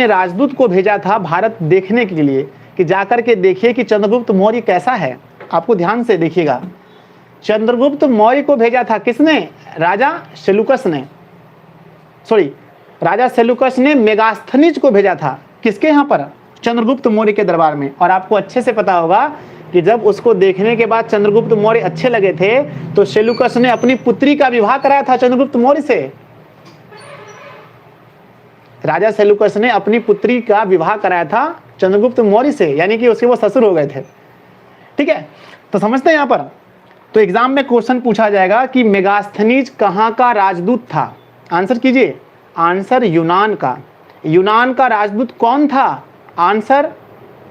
राजदूत को भेजा था भारत देखने के लिए कि जाकर के देखिए कि चंद्रगुप्त मौर्य कैसा है। आपको ध्यान से देखिएगा, चंद्रगुप्त मौर्य को भेजा था किसने? राजा सेलुकस ने मेगास्थनीज को भेजा था। किसके यहाँ पर? चंद्रगुप्त मौर्य के दरबार में। और आपको अच्छे से पता होगा कि जब उसको देखने के बाद चंद्रगुप्त मौर्य अच्छे लगे थे तो सेल्यूकस ने अपनी पुत्री का विवाह कराया था चंद्रगुप्त मौर्य से। राजा सेल्यूकस ने अपनी पुत्री का विवाह कराया था चंद्रगुप्त मौर्य से, यानी कि उसके वो ससुर हो गए थे। ठीक है, तो समझते हैं यहां पर। तो एग्जाम में क्वेश्चन पूछा जाएगा कि मेगास्थनीज कहां का राजदूत था। आंसर कीजिए। आंसर यूनान का। यूनान का राजदूत कौन था? आंसर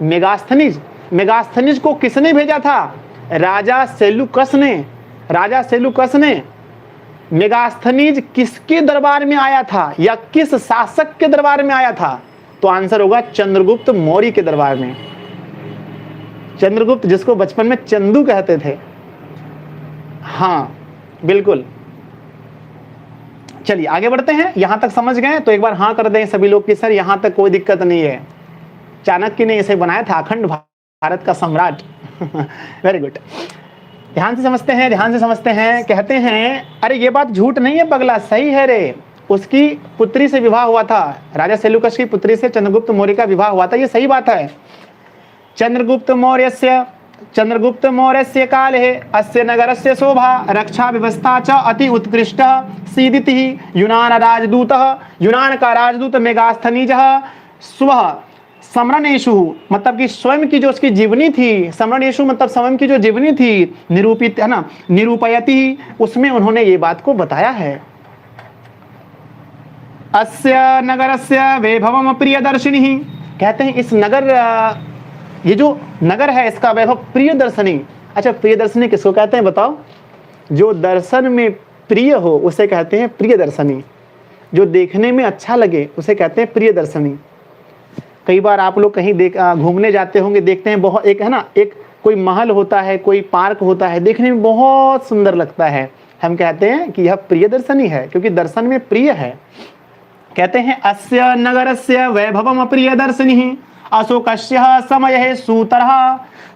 मेगास्थनीज। मेगास्थनीज को किसने भेजा था? राजा सेल्यूकस ने। राजा सेल्यूकस ने। मेगास्थनीज किसके दरबार में आया था या किस शासक के दरबार में आया था? तो आंसर होगा चंद्रगुप्त मौर्य के दरबार में। चंद्रगुप्त, जिसको बचपन में चंदू कहते थे। हाँ बिल्कुल। चलिए आगे बढ़ते हैं। यहां तक समझ गए तो एक बार हाँ कर दें सभी लोग कि सर यहां तक कोई दिक्कत नहीं है। चाणक्य ने इसे बनाया था अखंड भारत का सम्राट। Very good. ध्यान से समझते हैं, ध्यान से समझते हैं। कहते हैं अरे ये बात झूठ नहीं है पगला, सही है रे। उसकी पुत्री से विवाह हुआ था, राजा सेल्यूकस की पुत्री से चंद्रगुप्त मौर्य का विवाह हुआ था, ये सही बात है। चंद्रगुप्त मौर्यस्य काले अस्य नगरस्य शोभा रक्षा व्यवस्था च अति उत्कृष्ट सीदितिः यूनान राजदूतः। यूनान का राजदूत मेगास्थनीजः स्वः समरणेषु, मतलब कि स्वयं की जो उसकी जीवनी थी, समरणेषु मतलब स्वयं की जो जीवनी थी, निरूपित है ना, निरूपयति, उसमें उन्होंने ये बात को बताया है। अस्य नगरस्य वैभवम प्रियदर्शिनी। कहते हैं इस नगर, ये जो नगर है इसका वैभव प्रियदर्शनी। अच्छा, प्रियदर्शनी किसको कहते हैं बताओ? जो दर्शन में प्रिय हो उसे कहते हैं प्रियदर्शनी। जो देखने में अच्छा लगे उसे कहते हैं प्रियदर्शनी। कई बार आप लोग कहीं घूमने जाते होंगे, देखते हैं बहुत, एक है ना, एक कोई महल होता है, कोई पार्क होता है, देखने में बहुत सुंदर लगता है, हम कहते हैं कि यह प्रियदर्शनी है, क्योंकि दर्शन में प्रिय है। कहते हैं अस्य नगरस्य वैभवम प्रियदर्शनी अशोकस्य समय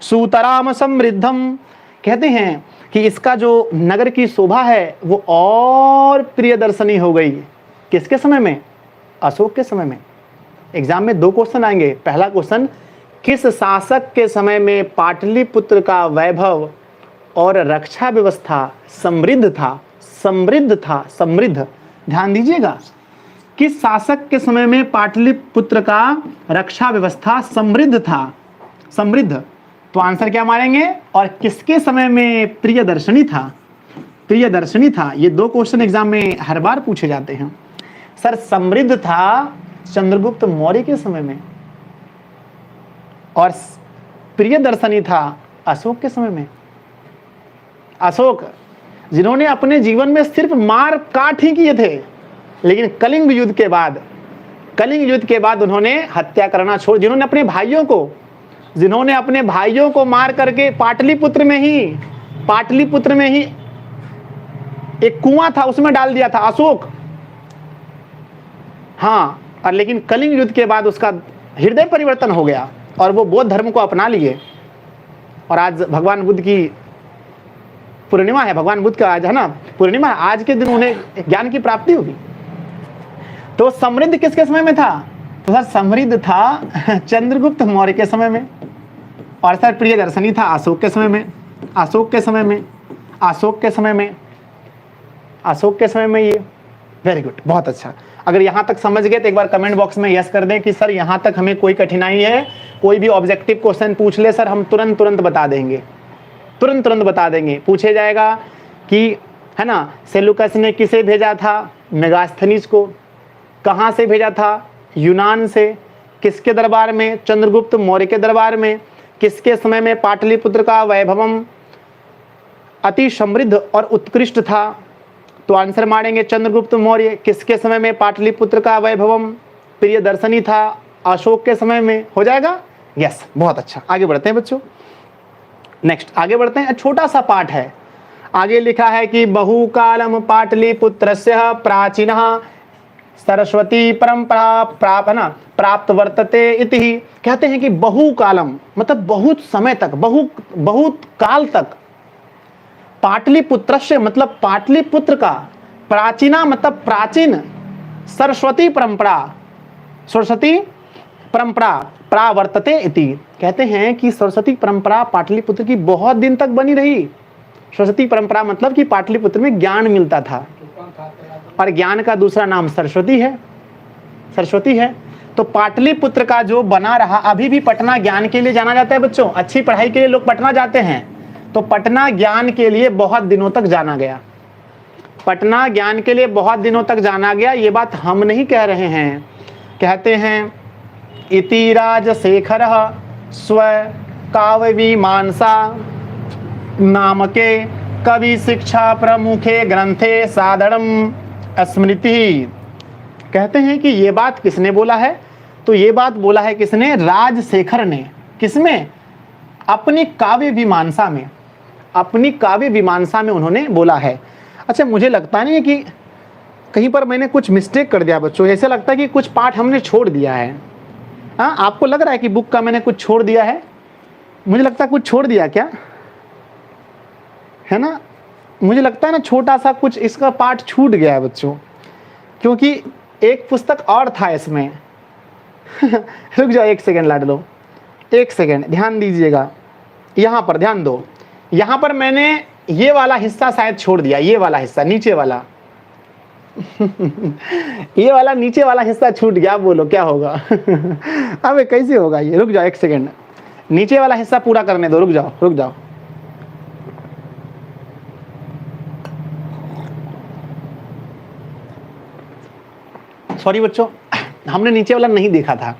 सूतराम समृद्धम। कहते हैं कि इसका जो नगर की शोभा है वो और प्रियदर्शनी हो गई। किसके समय में? अशोक के समय में। एग्जाम में 2 क्वेश्चन आएंगे। पहला क्वेश्चन, किस शासक के समय में पाटलिपुत्र का वैभव और रक्षा व्यवस्था समृद्ध था? समृद्ध था, समृद्ध। ध्यान दीजिएगा, किस शासक के समय में पाटलिपुत्र का रक्षा व्यवस्था समृद्ध था? समृद्ध। तो आंसर क्या मारेंगे? और किसके समय में प्रियदर्शनी था? प्रियदर्शनी था। ये 2 क्वेश्चन एग्जाम में हर बार पूछे जाते हैं। सर समृद्ध था चंद्रगुप्त मौर्य के समय में और प्रियदर्शनी था अशोक के समय में। अशोक जिन्होंने अपने जीवन में सिर्फ मार काट ही किए थे, लेकिन कलिंग युद्ध के बाद उन्होंने हत्या करना छोड़, जिन्होंने अपने भाइयों को मार करके पाटलिपुत्र में ही एक कुआं था उसमें डाल दिया था अशोक। हाँ, और लेकिन कलिंग युद्ध के बाद उसका हृदय परिवर्तन हो गया और वो बौद्ध धर्म को अपना लिए। और आज भगवान बुद्ध की पूर्णिमा है, भगवान बुद्ध का आज है ना पूर्णिमा, आज के दिन उन्हें ज्ञान की प्राप्ति होगी। तो समृद्ध किसके समय में था? तो सर समृद्ध था चंद्रगुप्त मौर्य के समय में। और सर प्रियदर्शनी था अशोक के समय में। ये वेरी गुड, बहुत अच्छा। अगर यहाँ तक समझ गए तो एक बार कमेंट बॉक्स में यस कर दें कि सर यहाँ तक हमें कोई कठिनाई है, कोई भी ऑब्जेक्टिव क्वेश्चन पूछ ले सर हम तुरंत बता देंगे, तुरंत बता देंगे। पूछे जाएगा कि है ना सेल्यूकस ने किसे भेजा था? मेगास्थनीज को। कहाँ से भेजा था? यूनान से। किसके दरबार में? चंद्रगुप्त मौर्य के दरबार में। किसके समय में पाटलिपुत्र का वैभवम अति समृद्ध और उत्कृष्ट था? तो आंसर मारेंगे चंद्रगुप्त मौर्य। किसके समय में पाटलिपुत्र का वैभवम प्रियदर्शनी था? अशोक के समय में। हो जाएगा? यस, बहुत अच्छा। आगे बढ़ते हैं बच्चों, नेक्स्ट आगे बढ़ते हैं। छोटा सा पाठ है, आगे लिखा है कि बहुकालम पाटलिपुत्रस्य प्राचीनः सरस्वती परंपरा प्राप्त वर्तते इति। कहते हैं कि बहुकालम मतलब बहुत समय तक, बहुत काल तक, पाटलिपुत्रस्य मतलब पाटलिपुत्र का, प्राचीना मतलब प्राचीन, सरस्वती परंपरा प्रावर्तते इति, कहते हैं कि सरस्वती परंपरा पाटलिपुत्र की बहुत दिन तक बनी रही। सरस्वती परंपरा मतलब कि पाटलिपुत्र में ज्ञान मिलता था, और ज्ञान का दूसरा नाम सरस्वती है, सरस्वती है। तो पाटलिपुत्र का जो बना रहा, अभी भी पटना ज्ञान के लिए जाना जाता है बच्चों, अच्छी पढ़ाई के लिए लोग पटना जाते हैं। तो पटना ज्ञान के लिए बहुत दिनों तक जाना गया, पटना ज्ञान के लिए बहुत दिनों तक जाना गया। ये बात हम नहीं कह रहे हैं, कहते हैं इति राजशेखर स्व काव्यमीमांसा नामके कवि शिक्षा प्रमुखे ग्रंथे साधारण स्मृति। कहते हैं कि ये बात किसने बोला है, तो ये बात बोला है किसने, राजशेखर ने। किसमें, अपनी काव्य मीमांसा में, अपनी काव्य मीमांसा में उन्होंने बोला है। अच्छा, मुझे लगता नहीं है कि कहीं पर मैंने कुछ मिस्टेक कर दिया बच्चों, ऐसा लगता है कि कुछ पार्ट हमने छोड़ दिया है। हाँ, आपको लग रहा है कि बुक का मैंने कुछ छोड़ दिया है? मुझे लगता है कुछ छोड़ दिया क्या, है ना? मुझे लगता है ना छोटा सा कुछ इसका पार्ट छूट गया है बच्चों, क्योंकि एक पुस्तक और था इसमें। रुक जाओ एक सेकेंड लाडलो, एक सेकेंड ध्यान दीजिएगा, यहाँ पर ध्यान दो। यहाँ पर मैंने ये वाला हिस्सा शायद छोड़ दिया, ये वाला हिस्सा नीचे वाला ये वाला नीचे वाला हिस्सा छूट गया। बोलो क्या होगा? अबे कैसे होगा ये? रुक जाओ एक सेकेंड, नीचे वाला हिस्सा पूरा करने दो, रुक जाओ रुक जाओ। सॉरी बच्चों, हमने नीचे वाला नहीं देखा था,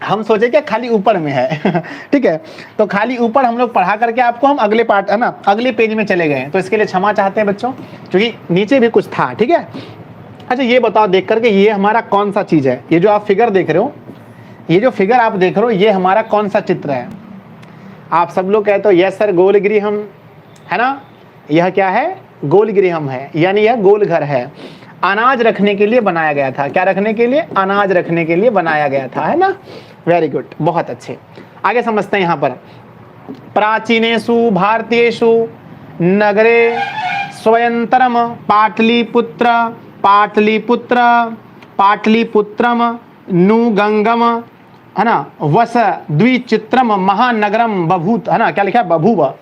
हम सोचे क्या खाली ऊपर में है। ठीक है, तो खाली ऊपर हम लोग पढ़ा करके आपको हम अगले पार्ट, है ना, अगले पेज में चले गए, तो इसके लिए क्षमा चाहते हैं बच्चों, क्योंकि नीचे भी कुछ था। ठीक है, अच्छा ये बताओ देख करके, ये हमारा कौन सा चीज है? ये जो आप फिगर देख रहे हो, ये जो फिगर आप देख रहे हो, ये हमारा कौन सा चित्र है? आप सब लोग कहते हो यस सर गोल गृहम, है ना? यह क्या है? गोल गृहम है, यानी यह गोल घर है। अनाज रखने के लिए बनाया गया था। क्या रखने के लिए? अनाज रखने के लिए बनाया गया था, है ना? वेरी गुड, बहुत अच्छे। आगे समझते हैं यहाँ पर, प्राचीनेषु भारतीयेषु नगरे स्वयंतरम पाटलिपुत्र पाटलिपुत्र पाटलिपुत्रम नुगंगम, है ना, वस द्विचित्रम महानगरम बभूत, है ना? क्या लिखा है? बभूव।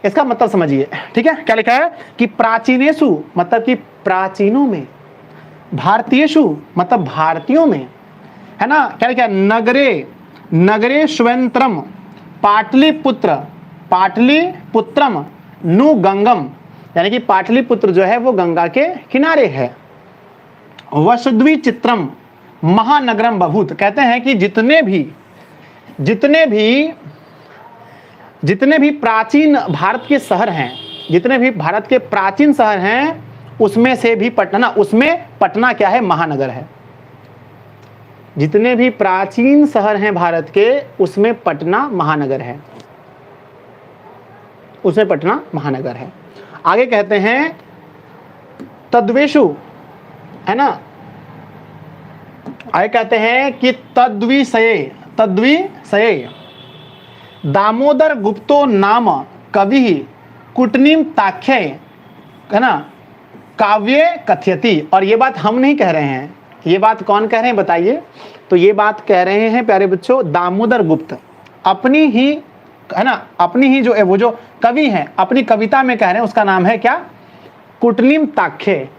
इसका मतलब समझिए, ठीक है? क्या लिखा है कि प्राचीनेषु मतलब कि प्राचीनों में, भारतीयेषु मतलब भारतीयों में, है ना? क्या लिखा है? नगरे नगरे स्वयंत्रम पाटलिपुत्र पाटलिपुत्रम नु गंगम, यानी कि पाटलिपुत्र जो है वो गंगा के किनारे है। वसुद्वी चित्रम महानगरम बभूत, कहते हैं कि जितने भी प्राचीन भारत के शहर हैं, जितने भी भारत के प्राचीन शहर हैं, उसमें से भी पटना, उसमें पटना क्या है? महानगर है। जितने भी प्राचीन शहर हैं भारत के, उसमें पटना महानगर है, उसमें पटना महानगर है। आगे कहते हैं तद्वेषु, है ना? आगे कहते हैं कि तद्विषये दामोदर गुप्तो नाम कवि कुटनीम ताख्य, है ना, काव्य कथयति। और ये बात हम नहीं कह रहे हैं, ये बात कौन कह रहे हैं बताइए? तो ये बात कह रहे हैं प्यारे बच्चों दामोदर गुप्त, अपनी ही, है ना, अपनी ही जो वो जो कवि हैं, अपनी कविता में कह रहे हैं, उसका नाम है क्या? कुटनीम ताख्य।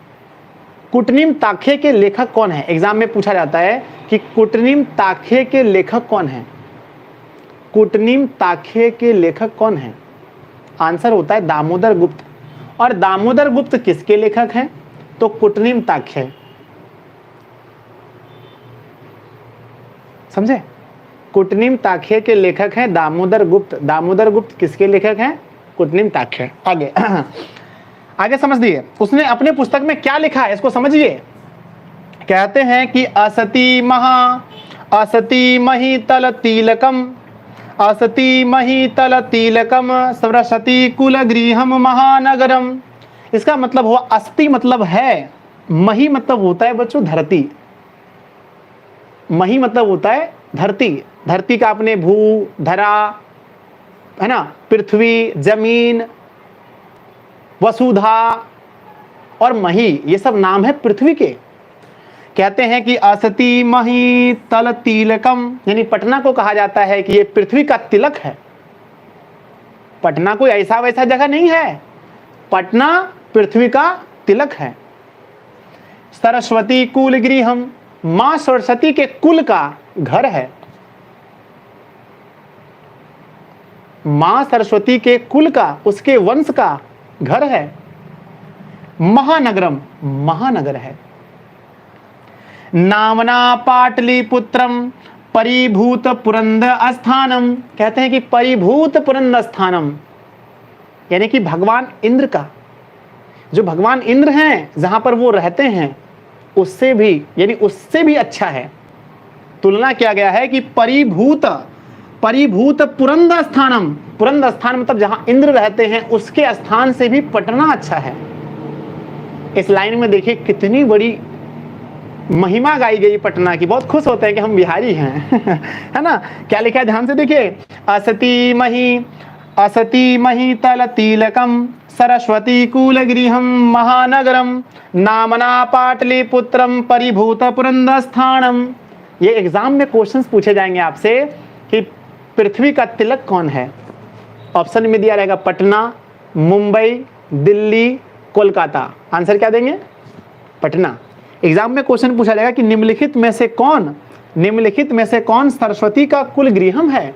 कुटनीम ताख्य के लेखक कौन है? एग्जाम में पूछा जाता है कि कुटनीम ताख्य के लेखक कौन है? कुटनीम ताख्य के लेखक कौन है? आंसर होता है दामोदर गुप्त। और दामोदर गुप्त किसके लेखक हैं? तो कुटनीम ताख्य, समझे? कुटनीम ताख्य के लेखक हैं दामोदर गुप्त। दामोदर गुप्त किसके लेखक हैं? कुटनीम ताख्य। आगे आगे समझ दिए, उसने अपने पुस्तक में क्या लिखा है इसको समझिए। कहते हैं कि असती महितल तिलकम, असती महितल तिलकम सरस्वती कुल गृहम महानगरम। इसका मतलब हुआ, अस्ति मतलब है, मही मतलब होता है बच्चों धरती, मही मतलब होता है धरती। धरती का अपने भू, धरा, है ना, पृथ्वी, जमीन, वसुधा और मही, ये सब नाम है पृथ्वी के। कहते हैं कि असती मही तल तिलकम, यानी पटना को कहा जाता है कि ये पृथ्वी का तिलक है। पटना कोई ऐसा वैसा जगह नहीं है, पटना पृथ्वी का तिलक है। सरस्वती कुल गृहम, मां सरस्वती के कुल का घर है। मां सरस्वती के कुल का, उसके वंश का घर है। महानगरम, महानगर है। नामना पाटलिपुत्रम परिभूत पुरंद स्थानम, कहते हैं कि परिभूत पुरंद स्थानम, यानी कि भगवान इंद्र का, जो भगवान इंद्र हैं जहां पर वो रहते हैं उससे भी, यानी उससे भी अच्छा है। तुलना किया गया है कि परिभूत, परिभूत पुरंद स्थानम, पुरंद स्थान मतलब जहां इंद्र रहते हैं उसके स्थान से भी पटना अच्छा है। इस लाइन में देखिए कितनी बड़ी महिमा गाई गई पटना की। बहुत खुश होते हैं कि हम बिहारी हैं है ना। क्या लिखा है ध्यान से देखिए, असती मही तल तिलकम सरस्वती कुल गृहम महानगरम नामना पाटलिपुत्रम परिभूत पुरंद स्थानम। ये एग्जाम में क्वेश्चंस पूछे जाएंगे आपसे कि पृथ्वी का तिलक कौन है। ऑप्शन में दिया रहेगा पटना, मुंबई, दिल्ली, कोलकाता। आंसर क्या देंगे? पटना। एग्जाम में क्वेश्चन पूछा जाएगा कि निम्नलिखित में से कौन सरस्वती का कुल गृहम है।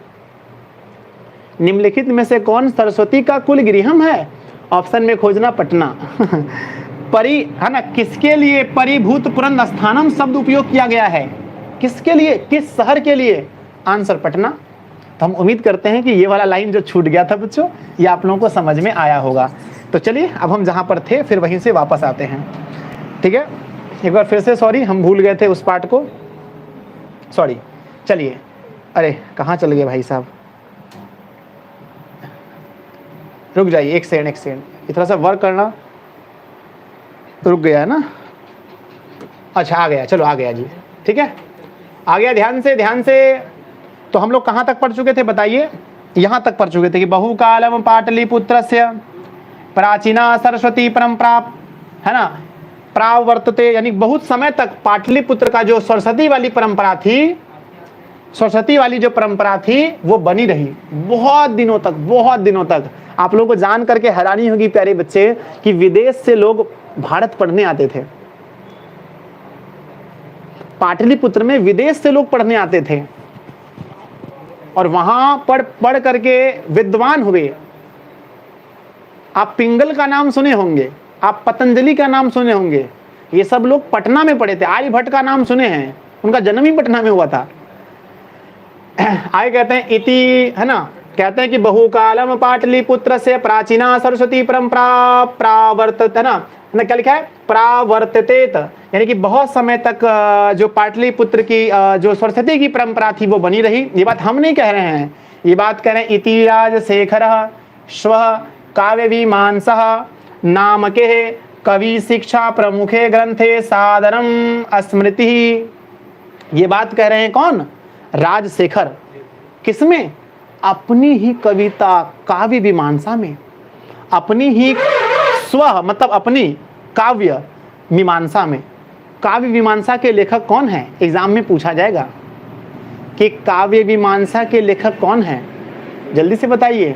निम्नलिखित में से कौन सरस्वती का कुल गृहम है? ऑप्शन में खोजना पटना परि, है ना। किसके लिए परिभूत पुरंद स्थानम शब्द उपयोग किया गया है? किसके लिए, किस शहर के लिए? आंसर पटना। तो हम उम्मीद करते हैं कि ये वाला लाइन जो छूट गया था बच्चों, ये आप लोगों को समझ में आया होगा। तो चलिए अब हम जहां पर थे फिर वहीं से वापस आते हैं, ठीक है। एक बार फिर से सॉरी, हम भूल गए थे उस पार्ट को, सॉरी। चलिए, अरे कहाँ चल गए भाई साहब, रुक जाइए एक सेकंड। ये थोड़ा सा वर्क करना, तो रुक गया है ना। अच्छा आ गया, चलो आ गया जी, ठीक है आ गया। ध्यान से। तो हम लोग कहाँ तक पढ़ चुके थे बताइए? यहाँ तक पढ़ चुके थे कि बहुकालम पाटलिपुत्रस्य प्राचीना सरस्वती परंपरा, है ना, प्रावर्तते, यानी बहुत समय तक पाटलिपुत्र का जो सरस्वती वाली परंपरा थी, सरस्वती वाली जो परंपरा थी वो बनी रही बहुत दिनों तक। आप लोगों को जान करके हैरानी होगी प्यारे बच्चे कि विदेश से लोग भारत पढ़ने आते थे। पाटलिपुत्र में विदेश से लोग पढ़ने आते थे और वहां पढ़ करके विद्वान हुए। आप पिंगल का नाम सुने होंगे, आप पतंजलि का नाम सुने होंगे, ये सब लोग पटना में पढ़े थे। आर्यभट्ट का नाम सुने हैं, उनका जन्म ही पटना में हुआ था। आगे कहते हैं इति, है ना, कहते हैं कि बहुकालम पाटलिपुत्र से प्राचीना सरस्वती परंपरा प्रावर्तत, है ना, क्या लिखा है? प्रावर्ततेत, यानी कि बहुत समय तक जो पाटलिपुत्र की जो सरस्वती की परंपरा थी वो बनी रही। ये बात हम नहीं कह रहे हैं, ये बात कह रहे हैं इति राजशेखरः स्वः काव्यमीमांसः नामके कवि शिक्षा प्रमुखे ग्रंथे सादरम स्मृति। ये बात कह रहे हैं कौन? राजशेखर। किसमें? अपनी ही कविता काव्य मीमांसा में, अपनी ही स्व मतलब अपनी काव्य मीमांसा में। काव्य मीमांसा के लेखक कौन है? एग्जाम में पूछा जाएगा कि काव्य मीमांसा के लेखक कौन है, जल्दी से बताइए।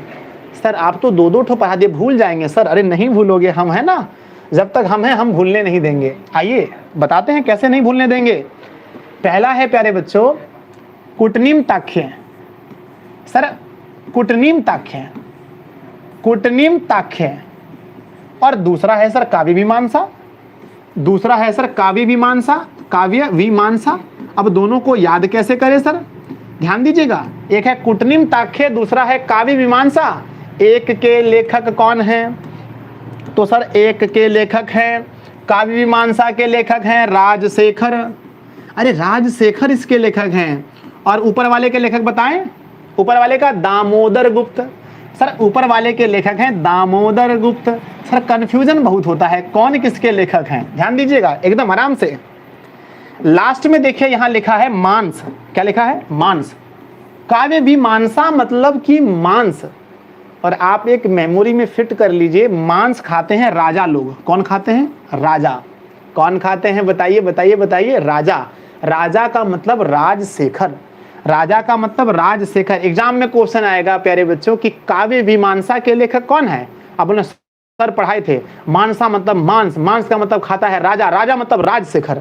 सर आप तो दो ठो पढ़ा दिए, भूल जाएंगे सर। अरे नहीं भूलोगे, हम है ना, जब तक हम हैं हम भूलने नहीं देंगे। आइए बताते हैं कैसे नहीं भूलने देंगे। पहला है प्यारे बच्चों कुटनीम ताख्य। सर कुटनीम ताख्य, और दूसरा है सर काव्य मीमांसा। अब दोनों को याद कैसे करें सर? ध्यान दीजिएगा, एक है कुटनीम ताख्य, दूसरा है काव्य मीमांसा। एक के लेखक कौन है? तो सर एक के लेखक हैं, काव्य मीमांसा के लेखक हैं राजशेखर। अरे राजशेखर इसके लेखक हैं। और ऊपर वाले के लेखक बताएं? ऊपर वाले का दामोदर गुप्त। सर ऊपर वाले के लेखक हैं दामोदर गुप्त। सर कंफ्यूजन बहुत होता है कौन किसके लेखक हैं, ध्यान दीजिएगा एकदम आराम से। लास्ट में देखिए यहां लिखा है मांस। क्या लिखा है? मांस। काव्य मीमांसा मतलब कि मांस। और आप एक मेमोरी में फिट कर लीजिए, मांस खाते हैं राजा लोग। कौन खाते हैं? राजा। कौन खाते हैं? बताइए बताइए बताइए। राजा। राजा का मतलब राजशेखर। राजा का मतलब राजशेखर। एग्जाम में क्वेश्चन आएगा प्यारे बच्चों कि काव्य मीमांसा के लेखक कौन है? आपने सर पढ़ाए थे, मानसा मतलब मांस, मांस का मतलब खाता है राजा, राजा मतलब राजशेखर।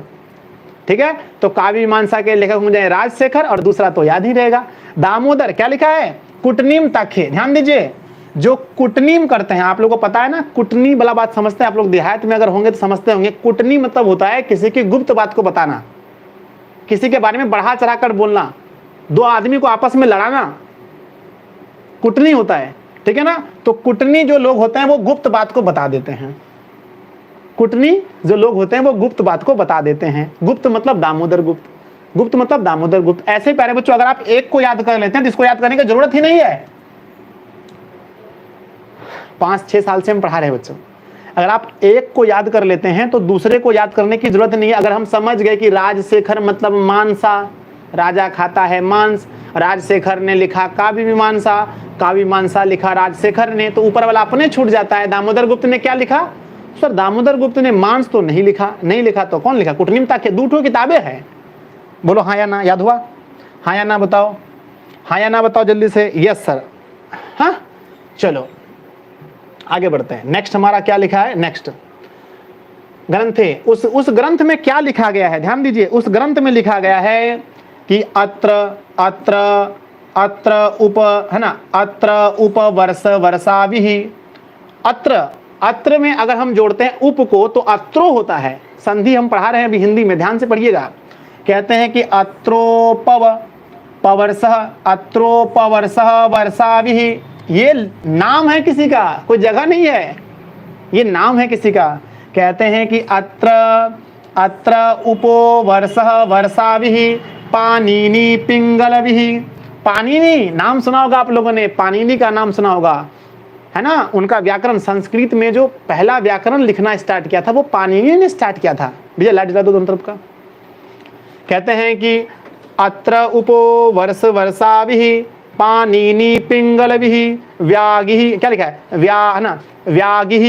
ठीक है, तो काव्य मीमांसा के लेखक मुझे राजशेखर, और दूसरा तो याद ही रहेगा। दामोदर क्या लिखा है? कुटनीम ताखे। ध्यान दीजिए, जो कुटनीम करते हैं, आप लोगों को पता है ना कुटनी वाला बात समझते हैं आप लोग, देहात में अगर होंगे तो समझते होंगे। कुटनी मतलब होता है किसी की गुप्त बात को बताना, किसी के बारे में बढ़ा चढ़ा कर बोलना, दो आदमी को आपस में लड़ाना, कुटनी होता है। ठीक है ना, तो कुटनी जो लोग होते हैं वो गुप्त बात को बता देते हैं। कुटनी जो लोग होते हैं वो गुप्त बात को बता देते हैं। गुप्त मतलब दामोदर गुप्त, गुप्त मतलब दामोदर गुप्त। ऐसे प्यारे बच्चों अगर आप एक को याद कर लेते हैं तो इसको याद करने की जरूरत ही नहीं है। 5-6 साल से हम पढ़ा रहे हैं बच्चों, अगर आप एक को याद कर लेते हैं तो दूसरे को याद करने की जरूरत नहीं है। अगर हम समझ गए कि राजशेखर मतलब मांसा, राजा खाता है मांस, राजशेखर ने लिखा काव्य मीमांसा, काव्य मीमांसा लिखा राजशेखर ने, तो ऊपर वाला अपने छूट जाता है। दामोदर गुप्त ने क्या लिखा? सर दामोदर गुप्त ने मांस तो नहीं लिखा, नहीं लिखा तो कौन लिखा? कुटनीमता के 2 किताबें हैं। बोलो हाँ या ना, याद हुआ? हाँ या ना बताओ, हाँ या ना बताओ जल्दी से। Yes sir. हाँ चलो आगे बढ़ते हैं। नेक्स्ट हमारा क्या लिखा है? नेक्स्ट ग्रंथ है, उस ग्रंथ में क्या लिखा गया है? ध्यान दीजिए, उस ग्रंथ में लिखा गया है कि अत्र अत्र अत्र उप, है ना, अत्र उप वर्ष वर्षाभिः। अत्र, अत्र में अगर हम जोड़ते हैं उप को तो अत्रो होता है। संधि हम पढ़ा रहे हैं अभी हिंदी में, ध्यान से पढ़िएगा। कहते हैं कि अत्रोपव पवर्षः, अत्रोपवर्षः वर्षाभिः। ये नाम है किसी का, कोई जगह नहीं है, ये नाम है किसी का। कहते हैं कि अत्र अत्र उपो वर्षः वर्षाभिः पाणिनि पिंगलभिः। पाणिनि नाम सुना होगा आप लोगों ने, पाणिनि का नाम सुना होगा, है ना। उनका व्याकरण, संस्कृत में जो पहला व्याकरण लिखना स्टार्ट किया था वो पाणिनि ने स्टार्ट किया था। भैया लाइट जला दो दोनों तरफ का। कहते हैं कि अत्र उपो वर्ष वर्षाभिः पाणिनि पिंगलभिः व्यागिः। क्या लिखा है? है ना, व्यागिः,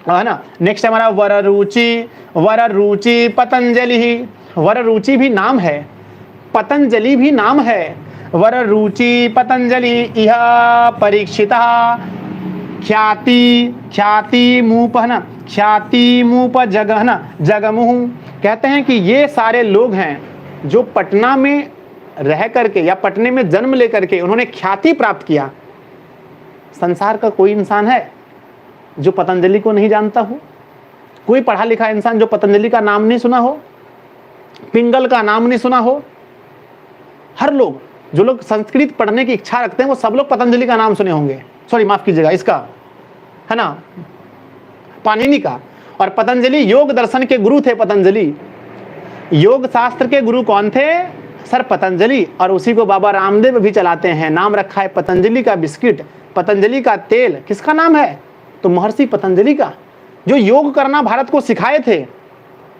है ना। नेक्स्ट हमारा वररुचि, वररुचि पतंजलि। वररुचि भी नाम है, पतंजलि भी नाम है। वररुचि पतंजलि इह परीक्षितः ख्याति, ख्याति मूप, है ना, ख्याति मूप जग, है ना, जगमुह। कहते हैं कि ये सारे लोग हैं जो पटना में रह करके या पटने में जन्म लेकर के उन्होंने ख्याति प्राप्त किया। संसार का कोई इंसान है जो पतंजलि को नहीं जानता हो? कोई पढ़ा लिखा इंसान जो पतंजलि का नाम नहीं सुना हो, पिंगल का नाम नहीं सुना हो? हर लोग, जो लोग संस्कृत पढ़ने की इच्छा रखते हैं वो सब लोग पतंजलि का नाम सुने होंगे। सॉरी माफ कीजिएगा, इसका, है ना, पाणिनि का। और पतंजलि योग दर्शन के गुरु थे। पतंजलि योग शास्त्र के गुरु कौन थे? सर पतंजलि। और उसी को बाबा रामदेव भी चलाते हैं। नाम रखा है पतंजलि का बिस्किट, पतंजलि का तेल। किसका नाम है? तो महर्षि पतंजलि का, जो योग करना भारत को सिखाए थे।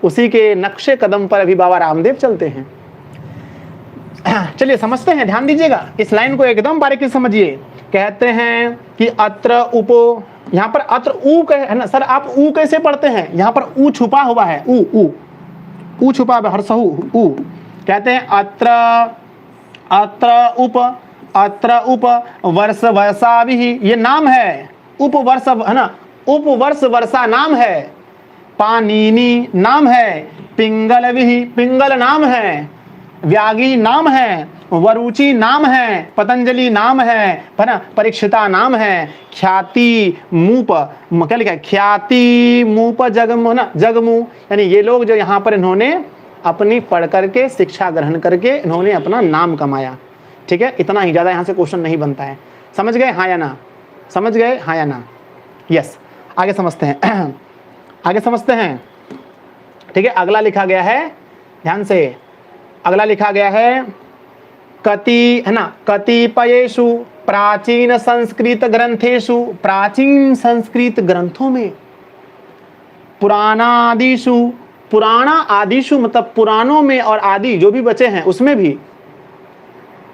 उसी के नक्शे कदम पर अभी बाबा रामदेव चलते हैं। चलिए समझते हैं, ध्यान दीजिएगा, इस लाइन को एकदम बारीकी से समझिए। कहते हैं कि अत्र उपो, यहाँ पर अत्र ऊ है ना सर, आप ऊ कैसे पढ़ते हैं? यहाँ पर ऊ छुपा हुआ है, ऊ छुपा हुआ, हर्षहु ऊ। कहते हैं अत्र अत्र उप वर्ष वर्षाभिः, ये नाम है। उप वर्ष, है ना, उप वर्ष वर्षा नाम है। पाणिनि नाम है। पिंगलभिः, पिंगल नाम है। व्यागी नाम है। वरुचि नाम है। पतंजलि नाम है ना। परीक्षिता नाम है। ख्याति मूप, क्या लिखा है? ख्याति मूप जगमु, ना, जगमु। यानी ये लोग जो यहाँ पर इन्होंने अपनी पढ़ करके शिक्षा ग्रहण करके इन्होंने अपना नाम कमाया। ठीक है, इतना ही, ज्यादा यहाँ से क्वेश्चन नहीं बनता है। समझ गए हाँ या ना? समझ गए हाँ या ना? यस, आगे समझते हैं। आगे समझते हैं। ठीक है, अगला लिखा गया है, ध्यान से, अगला लिखा गया है कति, है ना, कतिपयेषु प्राचीन संस्कृत ग्रंथेषु, प्राचीन संस्कृत ग्रंथों में, पुराणादिषु, पुराणा आदिषु मतलब पुराणों में, और आदि जो भी बचे हैं उसमें भी,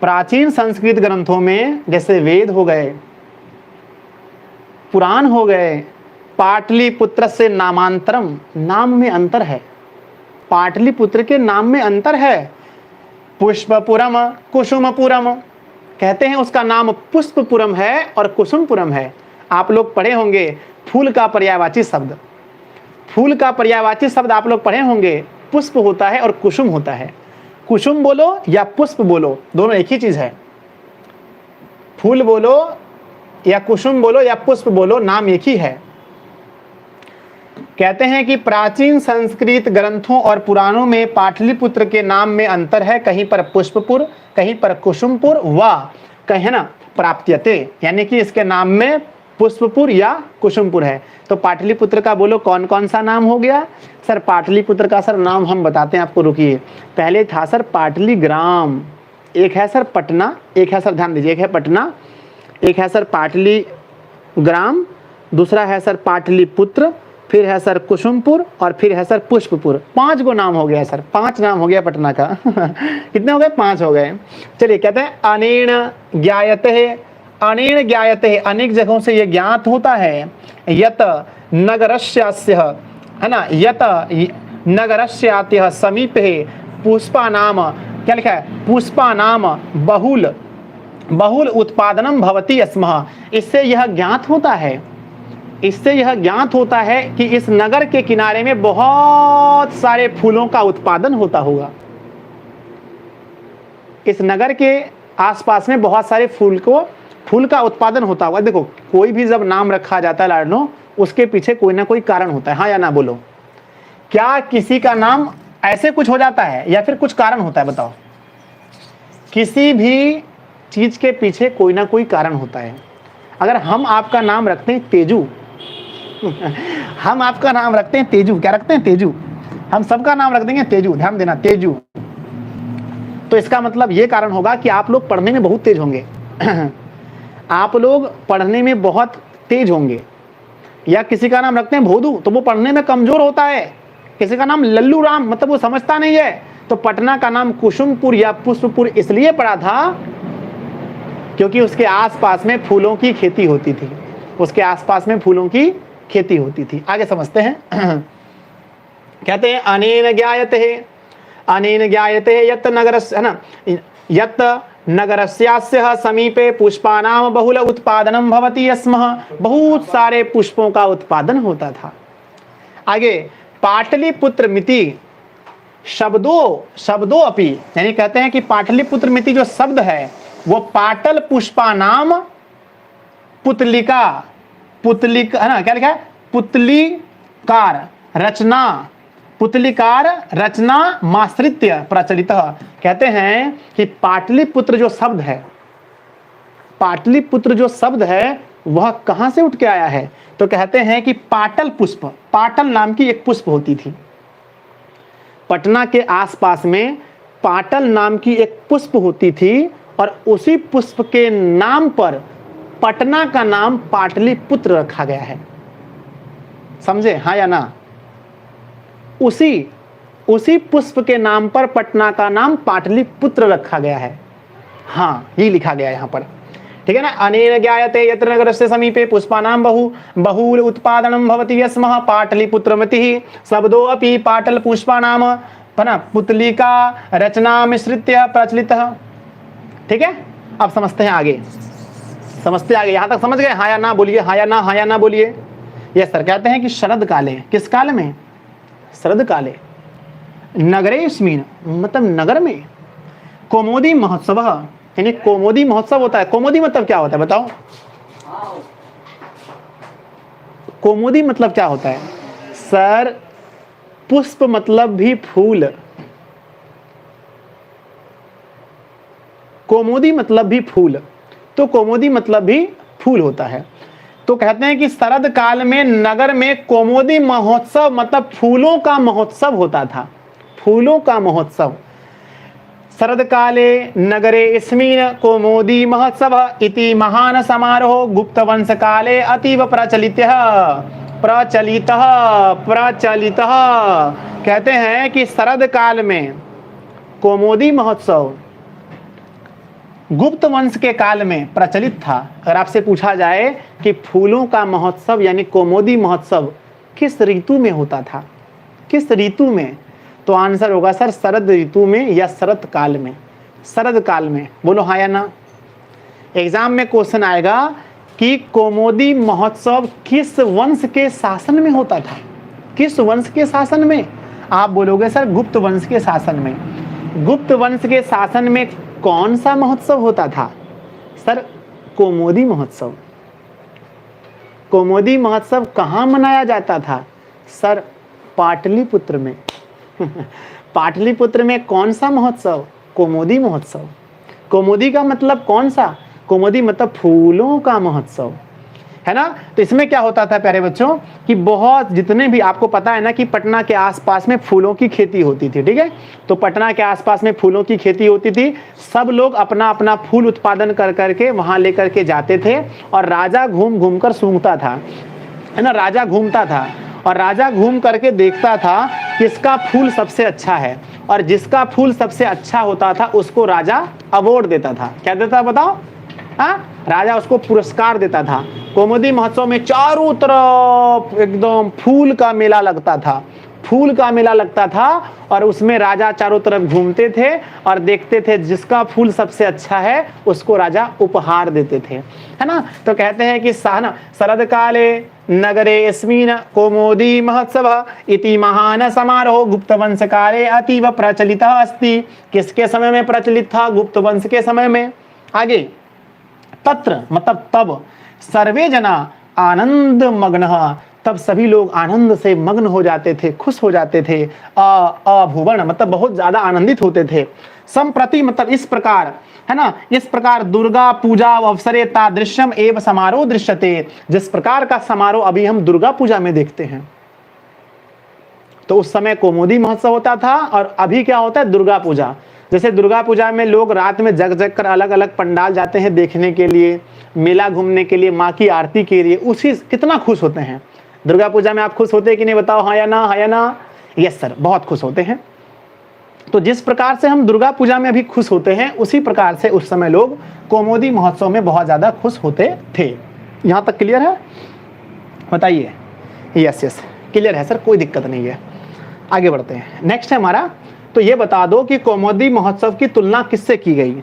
प्राचीन संस्कृत ग्रंथों में, जैसे वेद हो गए, पुराण हो गए, पाटलिपुत्र से नामांतरम, नाम में अंतर है, पाटलिपुत्र के नाम में अंतर है। पुष्पपुरम कुसुमपुरम, कहते हैं उसका नाम पुष्पपुरम है और कुसुमपुरम है। आप लोग पढ़े होंगे फूल का पर्यायवाची शब्द, फूल का पर्यायवाची शब्द आप लोग पढ़े होंगे, पुष्प होता है और कुसुम होता है। कुसुम बोलो या पुष्प बोलो, दोनों एक ही चीज है। फूल बोलो या कुसुम बोलो या पुष्प बोलो, नाम एक ही है। कहते हैं कि प्राचीन संस्कृत ग्रंथों और पुराणों में पाटलिपुत्र के नाम में अंतर है, कहीं पर पुष्पपुर, कहीं पर कुसुमपुर, व कहीं ना प्राप्त्यते, यानी कि इसके नाम में पुष्पपुर या कुसुमपुर है। तो पाटलिपुत्र का बोलो कौन कौन सा नाम हो गया सर? पाटलिपुत्र का सर नाम हम बताते हैं आपको, रुकिए। पहले था सर पाटलीग्राम, एक है सर पटना, एक है सर, ध्यान दीजिए, एक है पटना, एक है सर पाटलीग्राम, दूसरा है सर पाटलिपुत्र, फिर है सर कुसुमपुर और फिर है सर पुष्पपुर। 5 गो नाम हो गया सर, 5 नाम हो गया पटना का। कितने हो गए? 5 हो गए। चलिए, कहते हैं अनेन ज्ञायते है, अनेन ज्ञायते है, अनेक जगहों से ये ज्ञात होता है। यत नगरस्यास्य, है ना, यत नगरस्यात्य समीपे पुष्पा नाम, क्या लिखा है? पुष्पा नाम बहुल उत्पादनम भवति स्म। इससे यह ज्ञात होता है, इससे यह ज्ञात होता है कि इस नगर के किनारे में बहुत सारे फूलों का उत्पादन होता होगा। इस नगर के आसपास में बहुत सारे फूल का उत्पादन होता होगा। देखो, कोई भी जब नाम रखा जाता है लाडनो, उसके पीछे कोई ना कोई कारण होता है, हाँ या ना बोलो। क्या किसी का नाम ऐसे कुछ हो जाता है या फिर कुछ कारण होता है? बताओ। किसी भी चीज के पीछे कोई ना कोई कारण होता है। अगर हम आपका नाम रखते हैं तेजू, हम आपका नाम रखते हैं तेजू, क्या रखते हैं? तेजू। हम सबका नाम रख देंगे तेजू, ध्यान देना, तेजू। तो इसका मतलब ये कारण होगा कि आप लोग पढ़ने में बहुत तेज होंगे। आप लोग पढ़ने में बहुत तेज होंगे। या किसी का नाम रखते हैं भोदू, तो वो पढ़ने में कमजोर होता है। किसी का नाम लल्लू राम, मतलब वो समझता नहीं है। तो पटना का नाम कुसुमपुर या पुष्पपुर इसलिए पड़ा था क्योंकि उसके आसपास में फूलों की खेती होती थी, उसके आसपास में फूलों की खेती होती थी। आगे समझते हैं। कहते हैं अनेन ज्ञायते है, अनेन ज्ञायते है यत नगरस्य, है ना, यत नगरस्यास्य समीपे पुष्पानाम बहुल उत्पादनम भवति स्म। बहुत सारे पुष्पों का उत्पादन होता था। आगे पाटलिपुत्र मिति शब्दों अपि, यानी कहते हैं कि पाटलिपुत्र मिति जो शब्द है वो पाटल पुष्पा नाम पुतलिका, है ना, क्या लिखा है? पुतलिकार रचना, पुतलिकार रचना माश्रित्य प्रचलित। कहते हैं कि पाटलिपुत्र जो शब्द है, पाटलिपुत्र जो शब्द है वह कहां से उठ के आया है? तो कहते हैं कि पाटल पुष्प, पाटल नाम की एक पुष्प होती थी। पटना के आसपास में पाटल नाम की एक पुष्प होती थी और उसी पुष्प के नाम पर पटना का नाम पाटलिपुत्र रखा गया है। समझे, हाँ या ना? उसी पुष्प के नाम पर पटना का नाम पाटलिपुत्र रखा गया है। हाँ, ये लिखा गया है यहाँ पर, ठीक है ना। अनेन ज्ञायते यत्र नगरस्य समीपे पुष्पानां बहुल उत्पादनम भवति स्म पाटलिपुत्रमिति शब्दो अपि पाटल पुष्पानाम, है ना, पुतलिका रचना मिश्रित्य प्रचलित। ठीक है, अब समझते हैं आगे, समझते आगे। यहां तक समझ गए? हाँ या ना बोलिए, हाँ या ना, हाँ या ना बोलिए। ये सर कहते हैं कि शरद काले, किस काल में? शरद काले नगरेस्मिन्, मतलब नगर में, कौमुदी महोत्सव, यानी कौमुदी महोत्सव होता है। कौमुदी मतलब क्या होता है बताओ? कौमुदी मतलब क्या होता है सर? पुष्प मतलब भी फूल, कौमुदी मतलब भी फूल, तो कौमुदी मतलब भी फूल होता है। तो कहते हैं कि शरद काल में नगर में कौमुदी महोत्सव, मतलब फूलों का महोत्सव होता था, फूलों का महोत्सव। शरद काले नगरे अस्मिन् कौमुदी महोत्सव इति महान समारोह गुप्त वंश काले अतीव प्रचलितः। कहते हैं कि शरद काल में कौमुदी महोत्सव गुप्त वंश के काल में प्रचलित था। अगर आपसे पूछा जाए कि फूलों का महोत्सव यानी कौमुदी महोत्सव किस ऋतु में होता था, किस ऋतु में, तो आंसर होगा सर शरद ऋतु में या शरद काल में, शरद काल में। बोलो हाँ या ना। एग्जाम में क्वेश्चन आएगा कि कौमुदी महोत्सव किस वंश के शासन में होता था, किस वंश के शासन में, आप बोलोगे सर गुप्त वंश के शासन में। गुप्त वंश के शासन में कौन सा महोत्सव होता था, सर कौमुदी महोत्सव। कौमुदी महोत्सव कहाँ मनाया जाता था, सर पाटलिपुत्र में। पाटलिपुत्र में कौन सा महोत्सव, कौमुदी महोत्सव। कौमुदी का मतलब कौन सा, कौमुदी मतलब फूलों का महोत्सव, है ना। तो इसमें क्या होता था प्यारे बच्चों कि बहुत जितने भी, आपको पता है ना कि पटना के आसपास में फूलों की खेती होती थी, ठीक है। तो पटना के आसपास में फूलों की खेती होती थी, सब लोग अपना अपना फूल उत्पादन कर करके वहां लेकर के जाते थे और राजा घूम घूम कर सूंघता था, है ना। राजा घूमता था और राजा घूम करके देखता था किसका फूल सबसे अच्छा है, और जिसका फूल सबसे अच्छा होता था उसको राजा अवार्ड देता था। क्या देता बताओ, हाँ, राजा उसको पुरस्कार देता था। कौमुदी महोत्सव में चारों तरफ एकदम फूल का मेला लगता था, फूल का मेला लगता था और उसमें राजा चारों तरफ घूमते थे और देखते थे, जिसका फूल सबसे अच्छा है उसको राजा उपहार देते थे, है ना। तो कहते हैं कि शरद काले नगरे अस्मिन् कौमुदी महोत्सव इति महान समारोह गुप्त वंश काले अतीव प्रचलितः अस्ति। किसके समय में प्रचलित था, गुप्त वंश के समय में। आगे तत्र मतलब तब, सर्वे जना आनंद मग्न, तब सभी लोग आनंद से मग्न हो जाते थे, खुश हो जाते थे। अभुवन मतलब बहुत ज्यादा आनंदित होते थे। संप्रति मतलब इस प्रकार, है ना, इस प्रकार दुर्गा पूजा अवसरे तादृश्यम एवं समारोह दृश्यते, जिस प्रकार का समारोह अभी हम दुर्गा पूजा में देखते हैं। तो उस समय कौमुदी महोत्सव होता था और अभी क्या होता है, दुर्गा पूजा। जैसे दुर्गा पूजा में लोग रात में जग जग कर अलग अलग पंडाल जाते हैं देखने के लिए, मेला घूमने के लिए, माँ की आरती के लिए, उसी कितना खुश होते हैं। दुर्गा पूजा में आप खुश होते हैं कि नहीं, बताओ हाँ या ना, हाँ या ना। यस सर, बहुत खुश होते हैं। तो जिस प्रकार से हम दुर्गा पूजा में अभी खुश होते हैं, उसी प्रकार से उस समय लोग कौमुदी महोत्सव में बहुत ज्यादा खुश होते थे। यहाँ तक क्लियर है, बताइए। यस यस क्लियर है सर, कोई दिक्कत नहीं है। आगे बढ़ते हैं, नेक्स्ट है हमारा, तो ये बता दो कि कौमुदी महोत्सव की तुलना किससे की गई।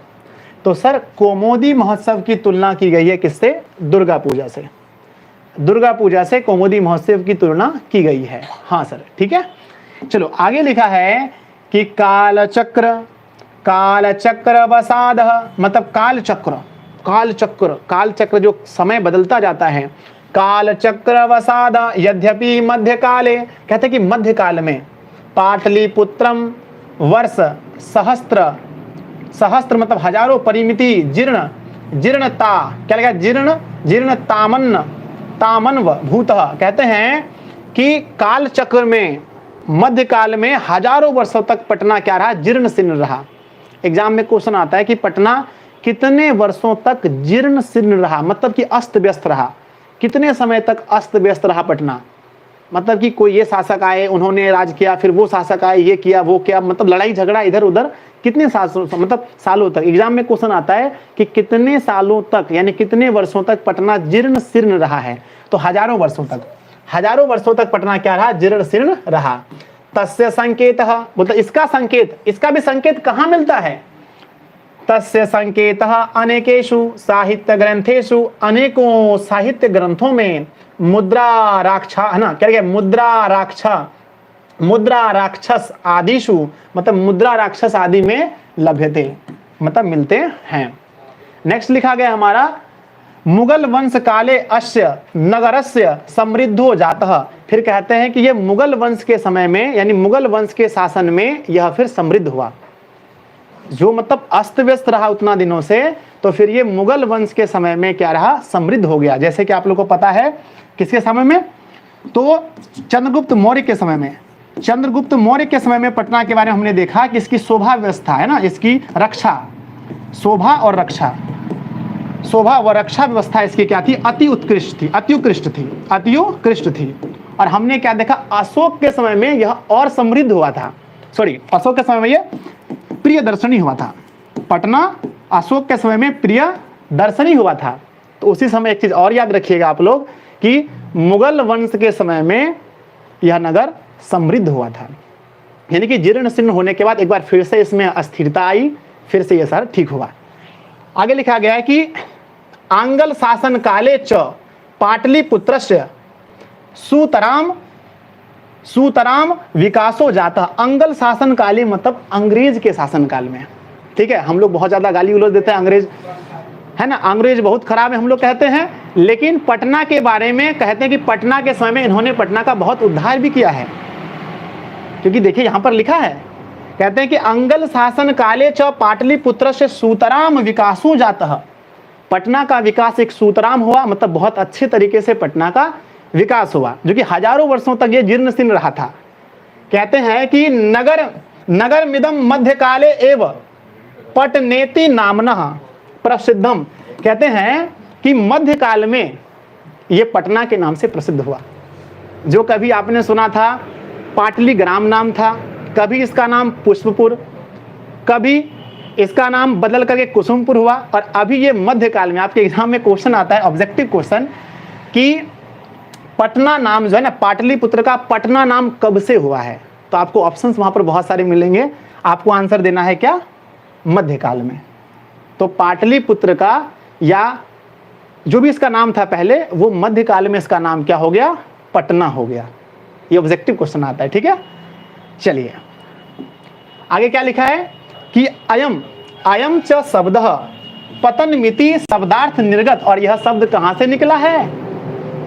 तो सर कौमुदी महोत्सव की तुलना की गई है किससे, दुर्गा पूजा से। दुर्गा पूजा से कौमुदी महोत्सव की तुलना की गई है। हाँ सर, ठीक है। चलो आगे लिखा है कि कालचक्र, कालचक्र वसाद मतलब कालचक्र, कालचक्र, कालचक्र जो समय बदलता जाता है। कालचक्र वसाद यद्यपि मध्यकाले, कहते कि मध्यकाल में पाटलिपुत्रम वर्ष सहस्त्र, सहस्त्र मतलब हजारों, परिमिति जीर्ण, जीर्णता क्या लगा, जीर्ण, जीर्ण तामन, तामन्व भूतः। कहते हैं कि काल चक्र में मध्यकाल में हजारों वर्षों तक पटना क्या रहा, जीर्ण शीर्ण रहा। एग्जाम में क्वेश्चन आता है कि पटना कितने वर्षों तक जीर्ण शीर्ण रहा, मतलब कि अस्त व्यस्त रहा। कितने समय तक अस्त व्यस्त रहा पटना, मतलब कि कोई ये शासक आए, उन्होंने राज किया, फिर वो शासक आए, ये किया वो किया, मतलब लड़ाई झगड़ा इधर उधर, कितने मतलब सालों तक। एग्जाम में क्वेश्चन आता है कि कितने सालों तक यानी कितने वर्षों तक पटना जीर्ण शीर्ण रहा है। तो हजारों वर्षों तक, हजारों वर्षों तक पटना क्या रहा, जीर्ण शीर्ण रहा। तस्य संकेतः मतलब इसका संकेत, इसका भी संकेत कहाँ मिलता है। तस्य संकेतः अनेकेषु साहित्य ग्रंथेषु, अनेकों साहित्य ग्रंथों में मुद्रा राक्षा, है ना, क्या मुद्रा राक्षा, मुद्रा राक्षस आदिशु मतलब मुद्रा राक्षस आदि में लभ्यते मतलब मिलते हैं। नेक्स्ट लिखा गया हमारा मुगल वंश काले अस्य नगरस्य समृद्धो जातः। फिर कहते हैं कि ये मुगल वंश के समय में यानी मुगल वंश के शासन में यह फिर समृद्ध हुआ। जो मतलब अस्त व्यस्त रहा उतना दिनों से, तो फिर ये मुगल वंश के समय में क्या रहा, समृद्ध हो गया। जैसे कि आप लोगों को पता है किसके समय में, तो चंद्रगुप्त मौर्य के समय में। चंद्रगुप्त मौर्य के समय में पटना के बारे में हमने देखा कि इसकी शोभा व्यवस्था है ना, इसकी रक्षा, शोभा और रक्षा, शोभा व रक्षा व्यवस्था इसकी क्या थी, अति उत्कृष्ट थी, अति उत्कृष्ट थी, अति उत्कृष्ट थी। और हमने क्या देखा, अशोक के समय में यह और समृद्ध हुआ था। सॉरी, अशोक के समय में यह प्रियदर्शनी हुआ था। पटना अशोक के समय में प्रिय दर्शनी हुआ था। तो उसी समय एक चीज और याद रखिएगा आप लोग कि मुगल वंश के समय में यह नगर समृद्ध हुआ था, यानी कि जीर्ण शीर्ण होने के बाद एक बार फिर से इसमें अस्थिरता आई, फिर से यह शहर ठीक हुआ। आगे लिखा गया है कि आंगल शासन काले च पाटलिपुत्रस्य सुतराम विकासो जाता। अंगल शासन काले मतलब अंग्रेज के शासन काल में, ठीक है। हम लोग बहुत ज्यादा गाली गलौज देते हैं अंग्रेज, है ना, अंग्रेज बहुत खराब है हम लोग कहते हैं, लेकिन पटना के बारे में कहते हैं कि पटना के समय में इन्होंने पटना का बहुत उद्धार भी किया है। क्योंकि देखिए यहां पर लिखा है, कहते हैं कि अंगल शासन काले च पाटलिपुत्र से सूतराम विकासो जाता। पटना का विकास एक सूतराम हुआ, मतलब बहुत अच्छे तरीके से पटना का विकास हुआ, जो कि हजारों वर्षों तक ये जीर्ण शीर्ण रहा था। कहते हैं कि नगर मिदम मध्यकाले एव पटनेति नामनः प्रसिद्धम। कहते हैं कि मध्यकाल में ये पटना के नाम से प्रसिद्ध हुआ। जो कभी आपने सुना था पाटली ग्राम नाम था, कभी इसका नाम पुष्पपुर, कभी इसका नाम बदल करके कुसुमपुर हुआ, और अभी ये मध्यकाल में आपके एग्जाम में क्वेश्चन आता है, ऑब्जेक्टिव क्वेश्चन, कि पटना नाम जो है ना, पाटलिपुत्र का पटना नाम कब से हुआ है। तो आपको ऑप्शंस वहां पर बहुत सारे मिलेंगे, आपको आंसर देना है क्या, मध्यकाल में। तो पाटलिपुत्र का या जो भी इसका नाम था पहले, वो मध्यकाल में इसका नाम क्या हो गया, पटना हो गया। ये ऑब्जेक्टिव क्वेश्चन आता है, ठीक है। चलिए आगे क्या लिखा है कि अयम च शब्द पतन मिति शब्दार्थ निर्गत। और यह शब्द कहां से निकला है,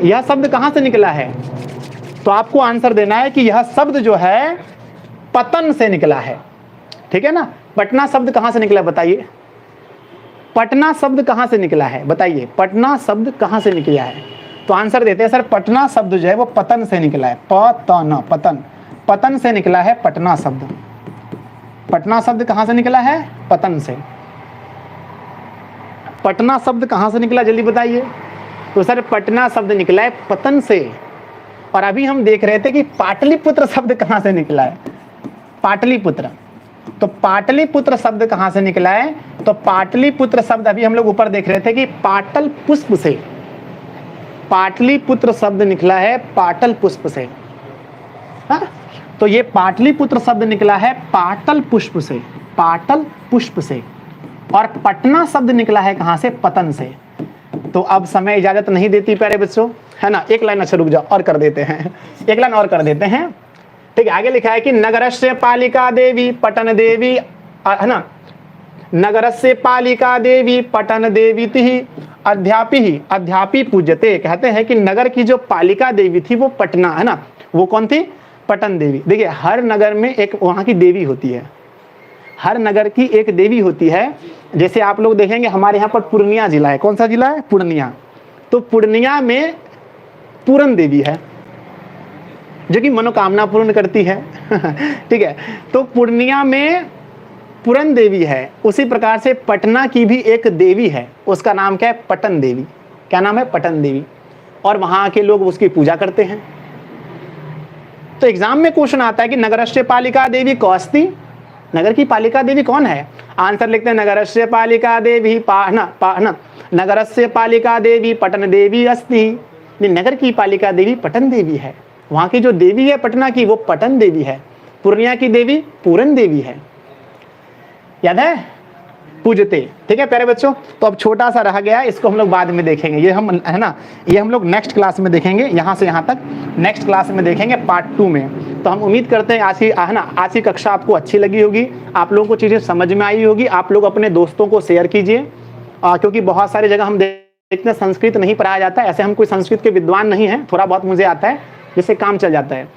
यह शब्द कहां से निकला है, तो आपको आंसर देना है कि यह शब्द जो है पतन से निकला है, ठीक है ना। पटना शब्द कहां से निकला बताइए, पटना शब्द कहां से निकला है बताइए, पटना शब्द कहां से निकला है। तो आंसर देते हैं सर, पटना शब्द जो है वो पतन से निकला है, पतन से निकला है पटना शब्द। पटना शब्द कहां से निकला है, पतन से। पटना शब्द कहां से निकला जल्दी बताइए। तो सर पटना शब्द निकला है पतन से। और अभी हम देख रहे थे कि पाटलिपुत्र शब्द कहां से निकला है, पाटलिपुत्र। तो पाटलिपुत्र शब्द कहां से निकला है, तो पाटलिपुत्र शब्द अभी हम लोग ऊपर देख रहे थे कि पाटल पुष्प से, पाटलिपुत्र शब्द निकला है पाटल पुष्प से। हा? तो ये पाटलिपुत्र शब्द निकला है पाटल पुष्प से, पाटल पुष्प से। और पटना शब्द निकला है कहां से, पतन से। तो अब समय इजाजत नहीं देती प्यारे बच्चों, है ना। एक लाइन अच्छा रुक जाओ और कर देते हैं, एक लाइन और कर देते हैं, ठीक है। आगे लिखा है कि नगरस्य पालिका देवी पटन देवी, है ना, नगरस्य पालिका देवी पटन देवी तिहि अध्यापी पूज्यते। कहते हैं कि नगर की जो पालिका देवी थी वो पटना, है ना, वो कौन थी, पटन देवी। देखिए हर नगर में एक वहां की देवी होती है, हर नगर की एक देवी होती है। जैसे आप लोग देखेंगे हमारे यहाँ पर पूर्णिया जिला है, कौन सा जिला है, पूर्णिया। तो पूर्णिया में पूरन देवी है जो कि मनोकामना पूर्ण करती है ठीक है। तो पूर्णिया में पूरन देवी है, उसी प्रकार से पटना की भी एक देवी है, उसका नाम क्या है, पटन देवी। क्या नाम है, पटन देवी। और वहां के लोग उसकी पूजा करते हैं। तो एग्जाम में क्वेश्चन आता है कि नगरस्य पालिका देवी कौस्ती, नगर की पालिका देवी कौन है। आंसर लिखते हैं नगरस्य पालिका देवी नगरस्य पालिका देवी पटन देवी अस्ति। नगर की पालिका देवी पटन देवी है, वहां की जो देवी है पटना की वो पटन देवी है, पूर्णिया की देवी पूरन देवी है। याद है, पूजते, ठीक है प्यारे बच्चों। तो अब छोटा सा रह गया, इसको हम लोग बाद में देखेंगे, ये हम, है ना, ये हम लोग नेक्स्ट क्लास में देखेंगे, यहाँ से यहाँ तक नेक्स्ट क्लास में देखेंगे पार्ट 2 में। तो हम उम्मीद करते हैं आज की कक्षा आपको अच्छी लगी होगी, आप लोगों को चीज़ें समझ में आई होगी। आप लोग अपने दोस्तों को शेयर कीजिए, क्योंकि बहुत सारी जगह हम देखते हैं संस्कृत नहीं पढ़ाया जाता है। ऐसे हम कोई संस्कृत के विद्वान नहीं हैं, थोड़ा बहुत मुझे आता है, जिससे काम चल जाता है।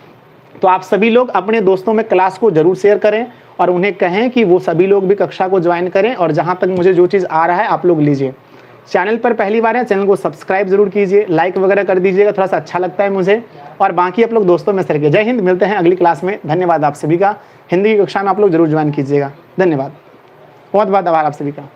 तो आप सभी लोग अपने दोस्तों में क्लास को जरूर शेयर करें और उन्हें कहें कि वो सभी लोग भी कक्षा को ज्वाइन करें। और जहां तक मुझे जो चीज़ आ रहा है आप लोग लीजिए। चैनल पर पहली बार है, चैनल को सब्सक्राइब जरूर कीजिए, लाइक वगैरह कर दीजिएगा, थोड़ा सा अच्छा लगता है मुझे। और बाकी आप लोग दोस्तों में शेयर कीजिए। जय हिंद, मिलते हैं अगली क्लास में। धन्यवाद आप सभी का। हिंदी की कक्षा में आप लोग जरूर ज्वाइन कीजिएगा। धन्यवाद, बहुत बहुत आभार आप सभी का।